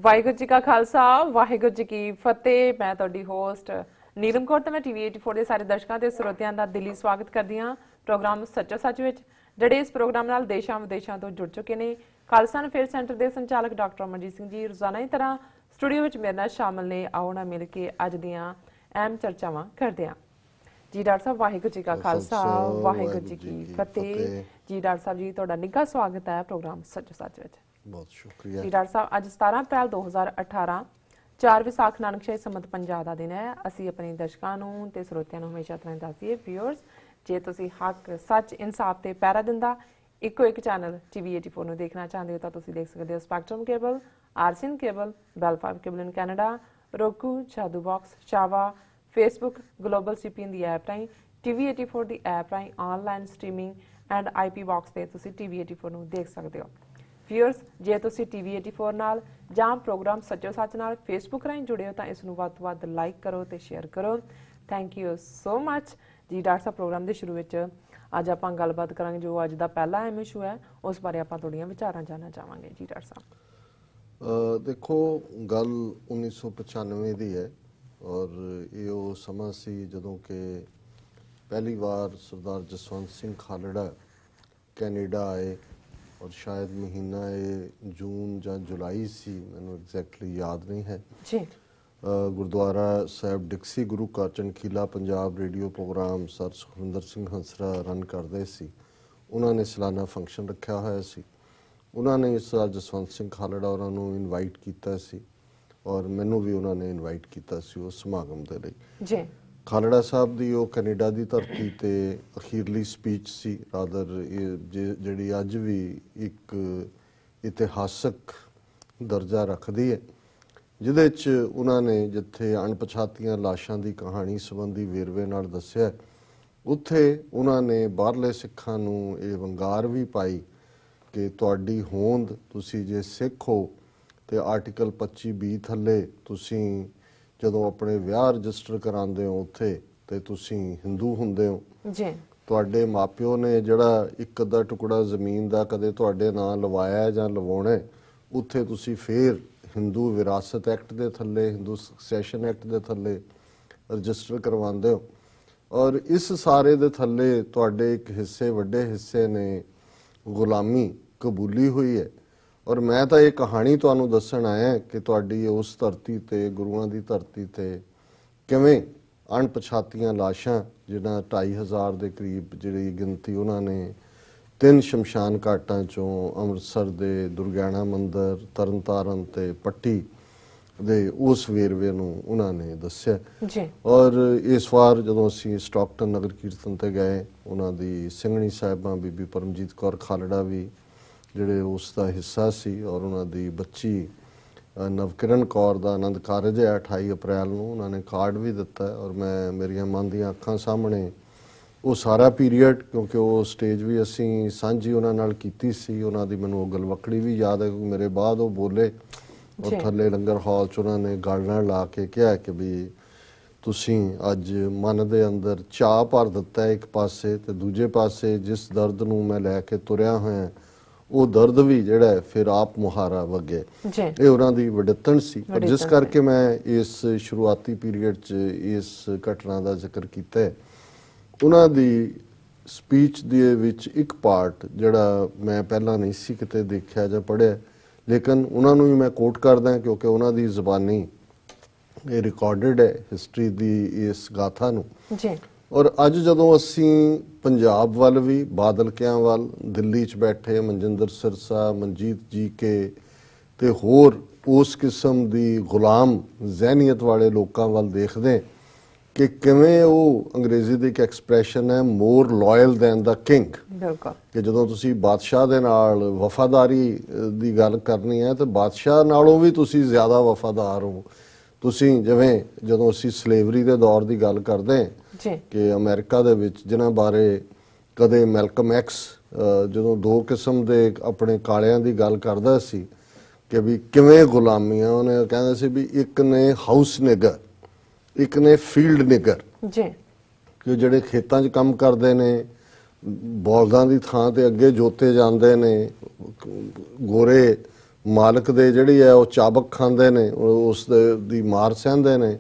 ਵਾਹਿਗੁਰੂ ਜੀ ਕਾ ਖਾਲਸਾ ਵਾਹਿਗੁਰੂ ਜੀ ਕੀ ਫਤਿਹ। ਮੈਂ ਤੁਹਾਡੀ ਹੋਸਟ ਨੀਲਮ ਕੌਰ ਤੇ ਮੈਂ ਟੀਵੀ 84 ਦੇ ਸਾਰੇ ਦਰਸ਼ਕਾਂ ਤੇ ਸਰੋਤਿਆਂ ਦਾ ਦਿਲੀ ਸਵਾਗਤ ਕਰਦੀ ਹਾਂ ਪ੍ਰੋਗਰਾਮ ਸੱਚੋ ਸੱਚ ਵਿੱਚ, ਜਿਹੜੇ ਇਸ ਪ੍ਰੋਗਰਾਮ ਨਾਲ ਦੇਸ਼ਾਂ ਵਿਦੇਸ਼ਾਂ ਤੋਂ ਜੁੜ ਚੁੱਕੇ ਨੇ। ਖਾਲਸਾ ਅਫੇਅਰ ਸੈਂਟਰ ਦੇ ਸੰਚਾਲਕ ਡਾਕਟਰ ਅਮਰਜੀਤ ਸਿੰਘ ਜੀ ਰੋਜ਼ਾਨਾ ਦੀ ਤਰ੍ਹਾਂ ਸਟੂਡੀਓ ਵਿੱਚ ਮੇਰੇ ਨਾਲ ਸ਼ਾਮਲ ਨੇ। ਆਓ ਨਾ ਮਿਲ ਕੇ ਅੱਜ ਦੀਆਂ ਅਹਿਮ ਚਰਚਾਵਾਂ ਕਰਦੇ ਹਾਂ। ਜੀ ਡਾਕਟਰ ਸਾਹਿਬ ਵਾਹਿਗੁਰੂ ਜੀ ਕਾ ਖਾਲਸਾ ਵਾਹਿਗੁਰੂ ਜੀ ਕੀ ਫਤਿਹ। ਜੀ ਡਾਕਟਰ ਸਾਹਿਬ ਜੀ ਤੁਹਾਡਾ ਨਿੱਘਾ ਸਵਾਗਤ ਹੈ ਪ੍ਰੋਗਰਾਮ ਸੱਚੋ ਸੱਚ ਵਿੱਚ। ਬਹੁਤ ਸ਼ੁਕਰੀਆ ਜੀ ਡਾਕਟਰ ਸਾਹਿਬ, ਅੱਜ 17 ਅਪ੍ਰੈਲ 2018 4 ਵਿਸਾਖ ਨਾਨਕਸ਼ਾਹੀ ਸੰਮਤ 50 ਦਾ ਦਿਨ ਹੈ। ਅਸੀਂ ਆਪਣੇ ਦਰਸ਼ਕਾਂ ਨੂੰ ਤੇ ਸਰੋਤਿਆਂ ਨੂੰ ਹਮੇਸ਼ਾ ਤਰ੍ਹਾਂ ਦੱਸੀਏ ਵਿਊਅਰਸ, ਜੇ ਤੁਸੀਂ ਹੱਕ ਸੱਚ ਇਨਸਾਫ ਤੇ ਪਹਿਰਾ ਦਿੰਦਾ ਇੱਕੋ ਇੱਕ ਚੈਨਲ ਟੀਵੀ 84 ਨੂੰ ਦੇਖਣਾ ਚਾਹੁੰਦੇ ਹੋ ਤਾਂ ਤੁਸੀਂ ਦੇਖ ਸਕਦੇ ਹੋ Spectrum cable, RCN cable, Bell 5 cable in Canada, roku, Jadoo box, ਸ਼ਾਵਾ, ਫੇਸਬੁੱਕ, ਗਲੋਬਲ ਸੀਪੀਐਨ ਦੀ ਐਪ ਰਾਹੀਂ, ਟੀਵੀ 84 ਦੀ ਐਪ ਰਾਹੀਂ online streaming and IP box ਤੇ ਤੁਸੀਂ ਟੀਵੀ 84 ਨੂੰ ਦੇਖ ਸਕਦੇ ਹੋ। ਵਿਊਅਰਸ, ਜੇ ਤੁਸੀਂ ਟੀਵੀ 84 ਨਾਲ ਜਾਂ ਪ੍ਰੋਗਰਾਮ ਸੱਚੋ ਸੱਚ ਨਾਲ ਫੇਸਬੁੱਕ ਰਾਹੀਂ ਜੁੜੇ ਹੋ ਤਾਂ ਇਸ ਨੂੰ ਵੱਧ ਤੋਂ ਵੱਧ ਲਾਈਕ ਕਰੋ ਤੇ ਸ਼ੇਅਰ ਕਰੋ। Thank you so much. ਜੀ ਡਾਕਟਰ ਸਾਹਿਬ, ਪ੍ਰੋਗਰਾਮ ਦੇ ਸ਼ੁਰੂ ਵਿੱਚ ਅੱਜ ਆਪਾਂ ਗੱਲਬਾਤ ਕਰਾਂਗੇ ਜੋ ਅੱਜ ਦਾ ਪਹਿਲਾ ਅਹਿਮ ਇਸ਼ੂ ਹੈ, ਉਸ ਬਾਰੇ ਆਪਾਂ ਤੁਹਾਡੀਆਂ ਵਿਚਾਰਾਂ ਜਾਣਨਾ ਚਾਹਾਂਗੇ। ਜੀ ਡਾਕਟਰ ਸਾਹਿਬ, ਦੇਖੋ, ਗੱਲ 1995 ਦੀ ਹੈ ਔਰ ਇਹ ਉਹ ਸਮਾਂ ਸੀ ਜਦੋਂ ਕਿ ਪਹਿਲੀ ਵਾਰ ਸਰਦਾਰ ਜਸਵੰਤ ਸਿੰਘ ਖਾਲੜਾ ਕੈਨੇਡਾ ਆਏ ਔਰ ਸ਼ਾਇਦ ਮਹੀਨਾ ਇਹ ਜੂਨ ਜਾਂ ਜੁਲਾਈ ਸੀ, ਮੈਨੂੰ ਐਗਜ਼ੈਕਟਲੀ ਯਾਦ ਨਹੀਂ ਹੈ ਜੀ। ਗੁਰਦੁਆਰਾ ਸਾਹਿਬ ਡਿਕਸੀ ਗੁਰੂ ਕਾ ਚਨਖੀਲਾ Punjab radio program sir Sukhwinder Singh Hansra run ਕਰਦੇ ਸੀ। ਉਹਨਾਂ ਨੇ ਸਾਲਾਨਾ ਫੰਕਸ਼ਨ ਰੱਖਿਆ ਹੋਇਆ ਸੀ। ਉਹਨਾਂ ਨੇ ਇਸ ਸਾਲ ਜਸਵੰਤ ਸਿੰਘ ਖਾਲੜਾ ਉਹਨਾਂ ਨੂੰ ਇਨਵਾਈਟ ਕੀਤਾ ਸੀ ਔਰ ਮੈਨੂੰ ਵੀ ਉਹਨਾਂ ਨੇ ਇਨਵਾਈਟ ਕੀਤਾ ਸੀ ਉਸ ਸਮਾਗਮ ਦੇ ਲਈ। ਜੀ। ਖਾਲੜਾ ਸਾਹਿਬ ਦੀ ਉਹ ਕੈਨੇਡਾ ਦੀ ਧਰਤੀ ਤੇ ਅਖੀਰਲੀ ਸਪੀਚ ਸੀ, ਰਾਦਰ ਇਹ ਜਿਹੜੀ ਅੱਜ ਵੀ ਇੱਕ ਇਤਿਹਾਸਕ ਦਰਜਾ ਰੱਖਦੀ ਹੈ, ਜਿਹਦੇ 'ਚ ਉਹਨਾਂ ਨੇ ਜਿੱਥੇ ਅਣਪਛਾਤੀਆਂ ਲਾਸ਼ਾਂ ਦੀ ਕਹਾਣੀ ਸੰਬੰਧੀ ਵੇਰਵੇ ਨਾਲ ਦੱਸਿਆ, ਉੱਥੇ ਉਹਨਾਂ ਨੇ ਬਾਹਰਲੇ ਸਿੱਖਾਂ ਨੂੰ ਇਹ ਵੰਗਾਰ ਵੀ ਪਾਈ ਕਿ ਤੁਹਾਡੀ ਹੋਂਦ, ਤੁਸੀਂ ਜੇ ਸਿੱਖ ਹੋ ਤੇ ਆਰਟੀਕਲ 25B ਥੱਲੇ ਤੁਸੀਂ ਜਦੋਂ ਆਪਣੇ ਵਿਆਹ ਰਜਿਸਟਰ ਕਰਾਉਂਦੇ ਹੋ ਉੱਥੇ ਤੇ ਤੁਸੀਂ ਹਿੰਦੂ ਹੁੰਦੇ ਹੋ। ਜੀ। ਤੁਹਾਡੇ ਮਾਪਿਓ ਨੇ ਜਿਹੜਾ ਇੱਕ ਅੱਧਾ ਟੁਕੜਾ ਜ਼ਮੀਨ ਦਾ ਕਦੇ ਤੁਹਾਡੇ ਨਾਂ ਲਵਾਇਆ ਜਾਂ ਲਵਾਉਣਾ, ਉੱਥੇ ਤੁਸੀਂ ਫੇਰ ਹਿੰਦੂ ਵਿਰਾਸਤ ਐਕਟ ਦੇ ਥੱਲੇ, ਹਿੰਦੂ ਸਕਸੈਸ਼ਨ ਐਕਟ ਦੇ ਥੱਲੇ ਰਜਿਸਟਰ ਕਰਵਾਉਂਦੇ ਹੋ ਔਰ ਇਸ ਸਾਰੇ ਦੇ ਥੱਲੇ ਤੁਹਾਡੇ ਇੱਕ ਹਿੱਸੇ, ਵੱਡੇ ਹਿੱਸੇ ਨੇ ਗੁਲਾਮੀ ਕਬੂਲੀ ਹੋਈ ਹੈ। ਔਰ ਮੈਂ ਤਾਂ ਇਹ ਕਹਾਣੀ ਤੁਹਾਨੂੰ ਦੱਸਣ ਆਇਆ ਕਿ ਤੁਹਾਡੀ ਉਸ ਧਰਤੀ ਤੇ, ਗੁਰੂਆਂ ਦੀ ਧਰਤੀ ਤੇ ਕਿਵੇਂ ਅਣਪਛਾਤੀਆਂ ਲਾਸ਼ਾਂ, ਜਿਹੜਾ 2500 ਦੇ ਕਰੀਬ ਜਿਹੜੀ ਗਿਣਤੀ ਉਹਨਾਂ ਨੇ 3 ਸ਼ਮਸ਼ਾਨ ਘਾਟਾਂ ਚੋਂ ਅੰਮ੍ਰਿਤਸਰ ਦੇ ਦੁਰਗਿਆਣਾ ਮੰਦਿਰ, ਤਰਨਤਾਰਨ ਤੇ ਪੱਟੀ ਦੇ ਉਸ ਵੇਰਵੇ ਨੂੰ ਉਹਨਾਂ ਨੇ ਦੱਸਿਆ। ਜੀ। ਔਰ ਇਸ ਵਾਰ ਜਦੋਂ ਅਸੀਂ ਸਟਾਕਟਨ ਨਗਰ ਕੀਰਤਨ ਤੇ ਗਏ, ਉਹਨਾਂ ਦੀ ਸਿੰਘਣੀ ਸਾਹਿਬਾਂ ਬੀਬੀ ਪਰਮਜੀਤ ਕੌਰ ਖਾਲੜਾ ਵੀ ਜਿਹੜੇ ਉਸ ਦਾ ਹਿੱਸਾ ਸੀ ਔਰ ਉਹਨਾਂ ਦੀ ਬੱਚੀ ਨਵਕਿਰਨ ਕੌਰ ਦਾ ਆਨੰਦ ਕਾਰਜ ਹੈ 28 ਅਪ੍ਰੈਲ ਨੂੰ, ਉਹਨਾਂ ਨੇ ਕਾਰਡ ਵੀ ਦਿੱਤਾ ਔਰ ਮੈਂ ਮੇਰੀਆਂ ਮਨ ਦੀਆਂ ਅੱਖਾਂ ਸਾਹਮਣੇ ਉਹ ਸਾਰਾ ਪੀਰੀਅਡ, ਕਿਉਂਕਿ ਉਹ ਸਟੇਜ ਵੀ ਅਸੀਂ ਸਾਂਝੀ ਉਹਨਾਂ ਨਾਲ ਕੀਤੀ ਸੀ, ਉਹਨਾਂ ਦੀ ਮੈਨੂੰ ਉਹ ਗਲਵੱਕੜੀ ਵੀ ਯਾਦ ਹੈ ਕਿਉਂਕਿ ਮੇਰੇ ਬਾਅਦ ਉਹ ਬੋਲੇ ਔਰ ਥੱਲੇ ਲੰਗਰ ਹਾਲ 'ਚ ਉਹਨਾਂ ਨੇ ਗਾਲਣਾ ਲਾ ਕੇ ਕਿਹਾ ਕਿ ਵੀ ਤੁਸੀਂ ਅੱਜ ਮਨ ਦੇ ਅੰਦਰ ਚਾਅ ਭਰ ਦਿੱਤਾ ਇੱਕ ਪਾਸੇ, ਤੇ ਦੂਜੇ ਪਾਸੇ ਜਿਸ ਦਰਦ ਨੂੰ ਮੈਂ ਲੈ ਕੇ ਤੁਰਿਆ ਹੋਇਆ ਉਹ ਦਰਦ ਵੀ ਜਿਹੜਾ ਫਿਰ ਆਪ ਮੁਹਾਰਾ ਵਗੇ। ਇਹ ਉਹਨਾਂ ਦੀ ਵਡਿੱਤਣ ਸੀ। ਪਰ ਜਿਸ ਕਰਕੇ ਮੈਂ ਇਸ ਸ਼ੁਰੂਆਤੀ ਪੀਰੀਅਡ 'ਚ ਇਸ ਘਟਨਾ ਦਾ ਜ਼ਿਕਰ ਕੀਤਾ, ਉਹਨਾਂ ਦੀ ਸਪੀਚ ਦੇ ਵਿੱਚ ਇੱਕ ਪਾਰਟ ਜਿਹੜਾ ਮੈਂ ਪਹਿਲਾਂ ਨਹੀਂ ਸੀ ਕਿਤੇ ਦੇਖਿਆ ਜਾਂ ਪੜ੍ਹਿਆ, ਲੇਕਿਨ ਉਹਨਾਂ ਨੂੰ ਵੀ ਮੈਂ ਕੋਟ ਕਰਦਾ ਕਿਉਂਕਿ ਉਹਨਾਂ ਦੀ ਜ਼ੁਬਾਨੀ ਇਹ ਰਿਕਾਰਡਡ ਹੈ ਹਿਸਟਰੀ ਦੀ ਇਸ ਗਾਥਾ ਨੂੰ। ਔਰ ਅੱਜ ਜਦੋਂ ਅਸੀਂ ਪੰਜਾਬ ਵੱਲ ਵੀ, ਬਾਦਲਕਿਆਂ ਵੱਲ, ਦਿੱਲੀ 'ਚ ਬੈਠੇ ਮਨਜਿੰਦਰ ਸਿਰਸਾ, ਮਨਜੀਤ ਜੀ ਕੇ ਤੇ ਹੋਰ ਉਸ ਕਿਸਮ ਦੀ ਗੁਲਾਮ ਜ਼ਹਿਨੀਅਤ ਵਾਲੇ ਲੋਕਾਂ ਵੱਲ ਦੇਖਦੇ ਕਿ ਕਿਵੇਂ ਉਹ ਅੰਗਰੇਜ਼ੀ ਦੀ ਇੱਕ ਐਕਸਪ੍ਰੈਸ਼ਨ ਹੈ, ਮੋਰ ਲਾਇਲ ਦੈਨ ਦਾ ਕਿੰਗ, ਕਿ ਜਦੋਂ ਤੁਸੀਂ ਬਾਦਸ਼ਾਹ ਦੇ ਨਾਲ ਵਫਾਦਾਰੀ ਦੀ ਗੱਲ ਕਰਨੀ ਹੈ ਤਾਂ ਬਾਦਸ਼ਾਹ ਨਾਲੋਂ ਵੀ ਤੁਸੀਂ ਜ਼ਿਆਦਾ ਵਫਾਦਾਰ ਹੋ। ਤੁਸੀਂ ਜਿਵੇਂ ਜਦੋਂ ਅਸੀਂ ਸਲੇਵਰੀ ਦੇ ਦੌਰ ਦੀ ਗੱਲ ਕਰਦੇ ਕਿ ਅਮਰੀਕਾ ਦੇ ਵਿੱਚ, ਜਿਨ੍ਹਾਂ ਬਾਰੇ ਕਦੇ ਮੈਲਕਮ ਐਕਸ ਜਦੋਂ 2 ਕਿਸਮ ਦੇ ਆਪਣੇ ਕਾਲਿਆਂ ਦੀ ਗੱਲ ਕਰਦਾ ਸੀ ਕਿ ਵੀ ਕਿਵੇਂ ਗੁਲਾਮੀਆਂ, ਉਹਨੇ ਕਹਿੰਦੇ ਸੀ ਵੀ ਇੱਕ ਨੇ ਹਾਊਸ ਨਿਗਰ, ਇੱਕ ਨੇ ਫੀਲਡ ਨਿਗਰ, ਕਿ ਜਿਹੜੇ ਖੇਤਾਂ 'ਚ ਕੰਮ ਕਰਦੇ ਨੇ, ਬਲਦਾਂ ਦੀ ਥਾਂ ਤੇ ਅੱਗੇ ਜੋਤੇ ਜਾਂਦੇ ਨੇ, ਗੋਰੇ ਮਾਲਕ ਦੇ ਜਿਹੜੀ ਹੈ ਉਹ ਚਾਬਕ ਖਾਂਦੇ ਨੇ, ਉਸ ਦੀ ਮਾਰ ਸਹਿੰਦੇ ਨੇ,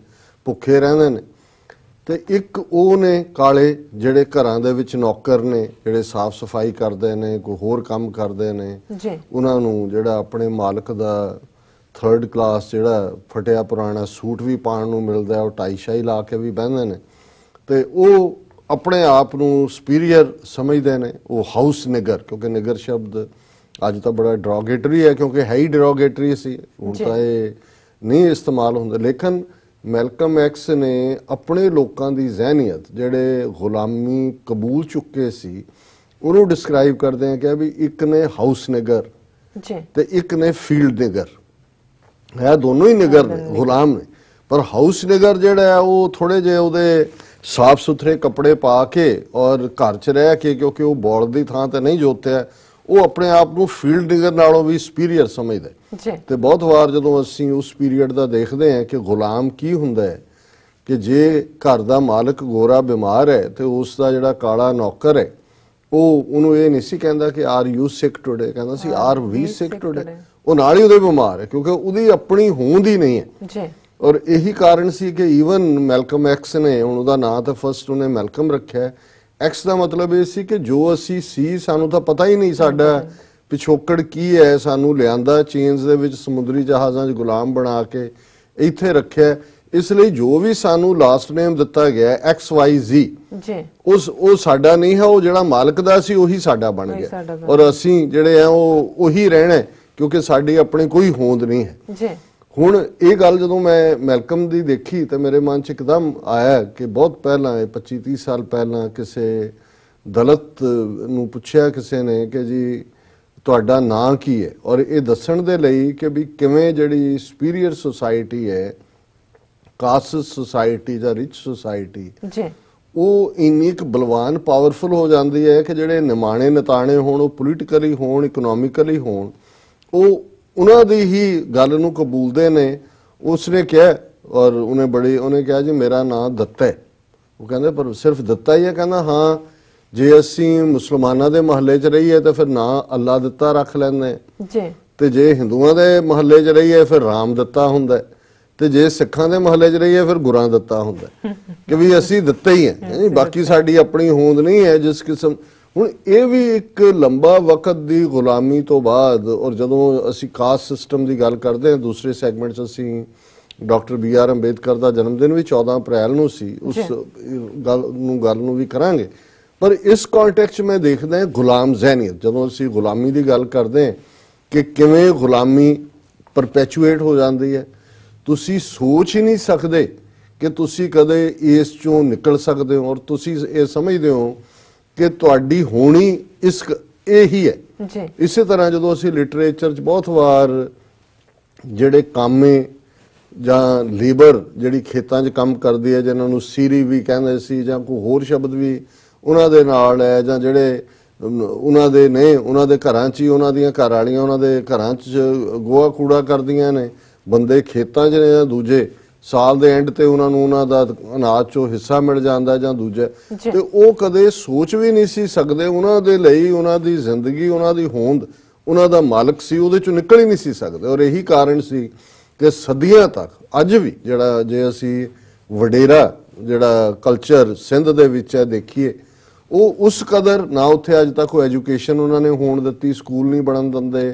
ਭੁੱਖੇ ਰਹਿੰਦੇ ਨੇ। ਤੇ ਇੱਕ ਉਹ ਨੇ ਕਾਲੇ ਜਿਹੜੇ ਘਰਾਂ ਦੇ ਵਿੱਚ ਨੌਕਰ ਨੇ, ਜਿਹੜੇ ਸਾਫ਼ ਸਫਾਈ ਕਰਦੇ ਨੇ, ਕੋਈ ਹੋਰ ਕੰਮ ਕਰਦੇ ਨੇ ਜੀ, ਉਹਨਾਂ ਨੂੰ ਜਿਹੜਾ ਆਪਣੇ ਮਾਲਕ ਦਾ 3rd ਕਲਾਸ ਜਿਹੜਾ ਫਟਿਆ ਪੁਰਾਣਾ ਸੂਟ ਵੀ ਪਾਉਣ ਨੂੰ ਮਿਲਦਾ, ਉਹ ਟਾਈ ਸ਼ਾਈ ਲਾ ਕੇ ਵੀ ਬਹਿੰਦੇ ਨੇ ਤੇ ਉਹ ਆਪਣੇ ਆਪ ਨੂੰ ਸੁਪੀਰੀਅਰ ਸਮਝਦੇ ਨੇ। ਉਹ ਹਾਊਸ ਨਿਗਰ, ਕਿਉਂਕਿ ਨਿਗਰ ਸ਼ਬਦ ਅੱਜ ਤਾਂ ਬੜਾ ਡਰੋਗੇਟਰੀ ਹੈ, ਕਿਉਂਕਿ ਹੈ ਹੀ ਡਰੋਗੇਟਰੀ ਸੀ, ਹੁਣ ਤਾਂ ਇਹ ਨਹੀਂ ਇਸਤੇਮਾਲ ਹੁੰਦਾ। ਲੇਕਿਨ ਮੈਲਕਮ ਐਕਸ ਨੇ ਆਪਣੇ ਲੋਕਾਂ ਦੀ ਜ਼ਹਿਨੀਅਤ, ਜਿਹੜੇ ਗੁਲਾਮੀ ਕਬੂਲ ਚੁੱਕੇ ਸੀ, ਉਹਨੂੰ ਡਿਸਕ੍ਰਾਈਬ ਕਰਦੇ ਆ ਕਿ ਵੀ ਇੱਕ ਨੇ ਹਾਊਸ ਨਿਗਰ ਤੇ ਇੱਕ ਨੇ ਫੀਲਡ ਨਿਗਰ, ਹੈ ਦੋਨੋਂ ਹੀ ਨਿਗਰ ਨੇ, ਗੁਲਾਮ ਨੇ। ਪਰ ਹਾਊਸ ਨਿਗਰ ਜਿਹੜਾ ਹੈ ਉਹ ਥੋੜੇ ਜਿਹੇ ਉਹਦੇ ਸਾਫ ਸੁਥਰੇ ਕੱਪੜੇ ਪਾ ਕੇ ਔਰ ਘਰ 'ਚ ਰਹਿ ਕੇ, ਕਿਉਂਕਿ ਉਹ ਬੌਲ ਦੀ ਥਾਂ ਤੇ ਨਹੀਂ ਜੋਤਿਆ, ਉਹ ਆਪਣੇ ਆਪ ਨੂੰ ਫੀਲਡ ਨਿਗਰ ਨਾਲੋਂ ਵੀ ਸੁਪੀਰੀਅਰ ਸਮਝਦਾ। ਤੇ ਬਹੁਤ ਵਾਰ ਜਦੋਂ ਅਸੀਂ ਉਸ ਪੀਰੀਅਡ ਦਾ ਦੇਖਦੇ ਹਾਂ ਕਿ ਗੁਲਾਮ ਕੀ ਹੁੰਦਾ ਹੈ, ਕਿ ਜੇ ਘਰ ਦਾ ਮਾਲਕ ਗੋਰਾ ਬਿਮਾਰ ਹੈ ਤੇ ਉਸ ਦਾ ਜਿਹੜਾ ਕਾਲਾ ਨੌਕਰ ਹੈ ਉਹ ਉਹਨੂੰ ਇਹ ਨਹੀਂ ਸੀ ਕਹਿੰਦਾ ਕਿ ਆਰ ਯੂ ਸਿਕ ਟੁਡੇ, ਕਹਿੰਦਾ ਸੀ ਆਰ ਵੀ ਸਿਕ ਟੁਡੇ। ਉਹ ਨਾਲ ਹੀ ਉਹਦੇ ਬਿਮਾਰ ਹੈ, ਕਿਉਂਕਿ ਉਹਦੀ ਆਪਣੀ ਹੋਂਦ ਹੀ ਨਹੀਂ ਹੈ। ਔਰ ਇਹੀ ਕਾਰਨ ਸੀ ਕਿ ਈਵਨ ਮੈਲਕਮ ਐਕਸ ਨੇ, ਹੁਣ ਉਹਦਾ ਨਾਂ ਤਾਂ ਫਸਟ ਉਹਨੇ ਮੈਲਕਮ ਰੱਖਿਆ, ਐਕਸ ਦਾ ਮਤਲਬ ਇਹ ਸੀ ਕਿ ਜੋ ਅਸੀਂ ਸੀ ਸਾਨੂੰ ਤਾਂ ਪਤਾ ਹੀ ਨਹੀਂ ਸਾਡਾ ਪਿਛੋਕੜ ਕੀ ਹੈ, ਸਾਨੂੰ ਲਿਆਂਦਾ ਚੇਨਸ ਦੇ ਵਿੱਚ ਸਮੁੰਦਰੀ ਜਹਾਜ਼ਾਂ 'ਚ ਗੁਲਾਮ ਬਣਾ ਕੇ ਇੱਥੇ ਰੱਖਿਆ, ਇਸ ਲਈ ਜੋ ਵੀ ਸਾਨੂੰ ਲਾਸਟ ਨੇਮ ਦਿੱਤਾ ਗਿਆ XYZ ਉਹ ਸਾਡਾ ਨਹੀਂ ਹੈ, ਉਹ ਜਿਹੜਾ ਮਾਲਕ ਦਾ ਸੀ ਉਹੀ ਸਾਡਾ ਬਣ ਗਿਆ, ਔਰ ਅਸੀਂ ਜਿਹੜੇ ਆ ਉਹ ਉਹੀ ਰਹਿਣਾ, ਕਿਉਂਕਿ ਸਾਡੀ ਆਪਣੀ ਕੋਈ ਹੋਂਦ ਨਹੀਂ ਹੈ। ਹੁਣ ਇਹ ਗੱਲ ਜਦੋਂ ਮੈਂ ਮੈਲਕਮ ਦੀ ਦੇਖੀ ਤਾਂ ਮੇਰੇ ਮਨ 'ਚ ਇੱਕਦਮ ਆਇਆ ਕਿ ਬਹੁਤ ਪਹਿਲਾਂ 25-30 ਸਾਲ ਪਹਿਲਾਂ ਕਿਸੇ ਦਲਿਤ ਨੂੰ ਪੁੱਛਿਆ ਕਿਸੇ ਨੇ ਕਿ ਜੀ ਤੁਹਾਡਾ ਨਾਂ ਕੀ ਹੈ, ਔਰ ਇਹ ਦੱਸਣ ਦੇ ਲਈ ਕਿ ਵੀ ਕਿਵੇਂ ਜਿਹੜੀ ਸੁਪੀਰੀਅਰ ਸੁਸਾਇਟੀ ਹੈ, ਕਾਸਟ ਸੁਸਾਇਟੀ ਜਾਂ ਰਿਚ ਸੁਸਾਇਟੀ, ਉਹ ਇੰਨੀ ਇੱਕ ਬਲਵਾਨ ਪਾਵਰਫੁਲ ਹੋ ਜਾਂਦੀ ਹੈ ਕਿ ਜਿਹੜੇ ਨਿਮਾਣੇ ਨਤਾਣੇ ਹੋਣ, ਉਹ ਪੋਲੀਟੀਕਲੀ ਹੋਣ, ਇਕਨੋਮਿਕਲੀ ਹੋਣ, ਉਹ ਉਹਨਾਂ ਦੀ ਹੀ ਗੱਲ ਨੂੰ ਕਬੂਲਦੇ ਨੇ। ਉਸਨੇ ਕਿਹਾ, ਔਰ ਉਹਨੇ ਕਿਹਾ ਜੀ ਮੇਰਾ ਨਾਂ ਦੱਤਾ ਹੈ। ਉਹ ਕਹਿੰਦੇ ਪਰ ਸਿਰਫ ਦੱਤਾ ਹੀ ਹੈ? ਕਹਿੰਦਾ ਹਾਂ, ਜੇ ਅਸੀਂ ਮੁਸਲਮਾਨਾਂ ਦੇ ਮਹੱਲੇ 'ਚ ਰਹੀਏ ਤਾਂ ਫਿਰ ਨਾਂ ਅੱਲਾ ਦਿੱਤਾ ਰੱਖ ਲੈਂਦੇ, ਤੇ ਜੇ ਹਿੰਦੂਆਂ ਦੇ ਮਹੱਲੇ 'ਚ ਰਹੀਏ ਫਿਰ ਰਾਮ ਦਿੱਤਾ ਹੁੰਦਾ, ਤੇ ਜੇ ਸਿੱਖਾਂ ਦੇ ਮਹੱਲੇ 'ਚ ਰਹੀਏ ਫਿਰ ਗੁਰਾਂ ਦਿੱਤਾ ਹੁੰਦਾ, ਕਿ ਵੀ ਅਸੀਂ ਦਿੱਤੇ ਹੀ ਹੈ, ਬਾਕੀ ਸਾਡੀ ਆਪਣੀ ਹੋਂਦ ਨਹੀਂ ਹੈ ਜਿਸ ਕਿਸਮ। ਹੁਣ ਇਹ ਵੀ ਇੱਕ ਲੰਬਾ ਵਕਤ ਦੀ ਗੁਲਾਮੀ ਤੋਂ ਬਾਅਦ, ਔਰ ਜਦੋਂ ਅਸੀਂ ਕਾਸਟ ਸਿਸਟਮ ਦੀ ਗੱਲ ਕਰਦੇ ਹਾਂ ਦੂਸਰੇ ਸੈਗਮੈਂਟ 'ਚ, ਅਸੀਂ ਡਾਕਟਰ BR ਅੰਬੇਦਕਰ ਦਾ ਜਨਮ ਦਿਨ ਵੀ 14 ਅਪ੍ਰੈਲ ਨੂੰ ਸੀ, ਉਸ ਗੱਲ ਨੂੰ ਵੀ ਕਰਾਂਗੇ। ਪਰ ਇਸ ਕੰਟੈਕਸਟ 'ਚ ਮੈਂ ਦੇਖਦਾ ਹਾਂ ਗੁਲਾਮ ਜ਼ਹਿਨੀਅਤ, ਜਦੋਂ ਅਸੀਂ ਗੁਲਾਮੀ ਦੀ ਗੱਲ ਕਰਦੇ ਹਾਂ ਕਿ ਕਿਵੇਂ ਗੁਲਾਮੀ ਪਰਪੈਚੁਏਟ ਹੋ ਜਾਂਦੀ ਹੈ, ਤੁਸੀਂ ਸੋਚ ਹੀ ਨਹੀਂ ਸਕਦੇ ਕਿ ਤੁਸੀਂ ਕਦੇ ਇਸ 'ਚੋਂ ਨਿਕਲ ਸਕਦੇ ਹੋ, ਔਰ ਤੁਸੀਂ ਇਹ ਸਮਝਦੇ ਹੋ ਕਿ ਤੁਹਾਡੀ ਹੋਣੀ ਇਹੀ ਹੈ। ਇਸੇ ਤਰ੍ਹਾਂ ਜਦੋਂ ਅਸੀਂ ਲਿਟਰੇਚਰ 'ਚ ਬਹੁਤ ਵਾਰ ਜਿਹੜੇ ਕਾਮੇ ਜਾਂ ਲੇਬਰ ਜਿਹੜੀ ਖੇਤਾਂ 'ਚ ਕੰਮ ਕਰਦੀ ਹੈ, ਜਿਹਨਾਂ ਨੂੰ ਸੀਰੀ ਵੀ ਕਹਿੰਦੇ ਸੀ ਜਾਂ ਕੋਈ ਹੋਰ ਸ਼ਬਦ ਵੀ ਉਹਨਾਂ ਦੇ ਨਾਲ ਹੈ, ਜਾਂ ਜਿਹੜੇ ਉਹਨਾਂ ਦੇ ਨੇ, ਉਹਨਾਂ ਦੇ ਘਰਾਂ 'ਚ ਹੀ ਉਹਨਾਂ ਦੀਆਂ ਘਰ ਵਾਲੀਆਂ ਉਹਨਾਂ ਦੇ ਘਰਾਂ 'ਚ ਗੋਹਾ ਕੂੜਾ ਕਰਦੀਆਂ ਨੇ, ਬੰਦੇ ਖੇਤਾਂ 'ਚ ਨੇ, ਜਾਂ ਦੂਜੇ ਸਾਲ ਦੇ ਐਂਡ ਤੇ ਉਹਨਾਂ ਨੂੰ ਉਹਨਾਂ ਦਾ ਅਨਾਜ 'ਚੋਂ ਹਿੱਸਾ ਮਿਲ ਜਾਂਦਾ ਜਾਂ ਦੂਜਾ, ਤੇ ਉਹ ਕਦੇ ਸੋਚ ਵੀ ਨਹੀਂ ਸੀ ਸਕਦੇ, ਉਹਨਾਂ ਦੇ ਲਈ ਉਹਨਾਂ ਦੀ ਜ਼ਿੰਦਗੀ, ਉਹਨਾਂ ਦੀ ਹੋਂਦ, ਉਹਨਾਂ ਦਾ ਮਾਲਕ ਸੀ, ਉਹਦੇ 'ਚੋਂ ਨਿਕਲ ਹੀ ਨਹੀਂ ਸੀ ਸਕਦੇ। ਔਰ ਇਹੀ ਕਾਰਨ ਸੀ ਕਿ ਸਦੀਆਂ ਤੱਕ ਅੱਜ ਵੀ ਜਿਹੜਾ, ਜੇ ਅਸੀਂ ਵਡੇਰਾ ਜਿਹੜਾ ਕਲਚਰ ਸਿੰਧ ਦੇ ਵਿੱਚ ਹੈ ਦੇਖੀਏ, ਉਹ ਉਸ ਕਦਰ ਨਾ ਉੱਥੇ ਅੱਜ ਤੱਕ ਉਹ ਐਜੂਕੇਸ਼ਨ ਉਹਨਾਂ ਨੇ ਹੋਣ ਦਿੱਤੀ, ਸਕੂਲ ਨਹੀਂ ਬਣਨ ਦਿੰਦੇ,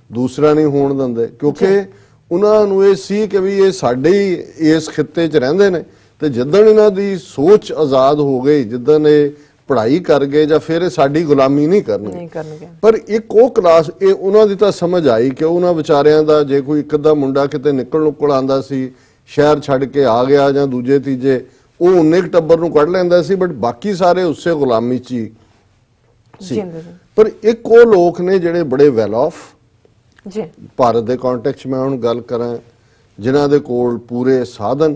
ਦੂਸਰਾ ਨਹੀਂ ਹੋਣ ਦਿੰਦੇ, ਕਿਉਂਕਿ ਉਹਨਾਂ ਨੂੰ ਇਹ ਸੀ ਕਿ ਵੀ ਇਹ ਸਾਡੇ ਹੀ ਇਸ ਖਿੱਤੇ 'ਚ ਰਹਿੰਦੇ ਨੇ, ਤੇ ਜਿੱਦਣ ਇਹਨਾਂ ਦੀ ਸੋਚ ਆਜ਼ਾਦ ਹੋ ਗਈ, ਜਿੱਦਣ ਇਹ ਪੜ੍ਹਾਈ ਕਰ ਗਏ, ਜਾਂ ਫਿਰ ਇਹ ਸਾਡੀ ਗੁਲਾਮੀ ਨਹੀਂ ਕਰਨਗੇ। ਪਰ ਇੱਕ ਉਹ ਕਲਾਸ, ਇਹ ਉਹਨਾਂ ਦੀ ਤਾਂ ਸਮਝ ਆਈ ਕਿ ਉਹਨਾਂ ਵਿਚਾਰਿਆਂ ਦਾ ਜੇ ਕੋਈ ਇੱਕ ਅੱਧਾ ਮੁੰਡਾ ਕਿਤੇ ਨਿਕਲ ਆਉਂਦਾ ਸੀ, ਸ਼ਹਿਰ ਛੱਡ ਕੇ ਆ ਗਿਆ, ਜਾਂ ਦੂਜੇ ਤੀਜੇ, ਉਹ ਉਨੇ ਕੁ ਟੱਬਰ ਨੂੰ ਕੱਢ ਲੈਂਦਾ ਸੀ, ਬਟ ਬਾਕੀ ਸਾਰੇ ਉਸੇ ਗੁਲਾਮੀ 'ਚ ਹੀ ਸੀ। ਪਰ ਇੱਕ ਉਹ ਲੋਕ ਨੇ ਜਿਹੜੇ ਬੜੇ ਵੈਲ ਆਫ ਭਾਰਤ ਦੇ ਕੰਟੈਕਸਟ ਮੈਂ ਹੁਣ ਗੱਲ ਕਰਾਂ, ਜਿਨ੍ਹਾਂ ਦੇ ਕੋਲ ਪੂਰੇ ਸਾਧਨ,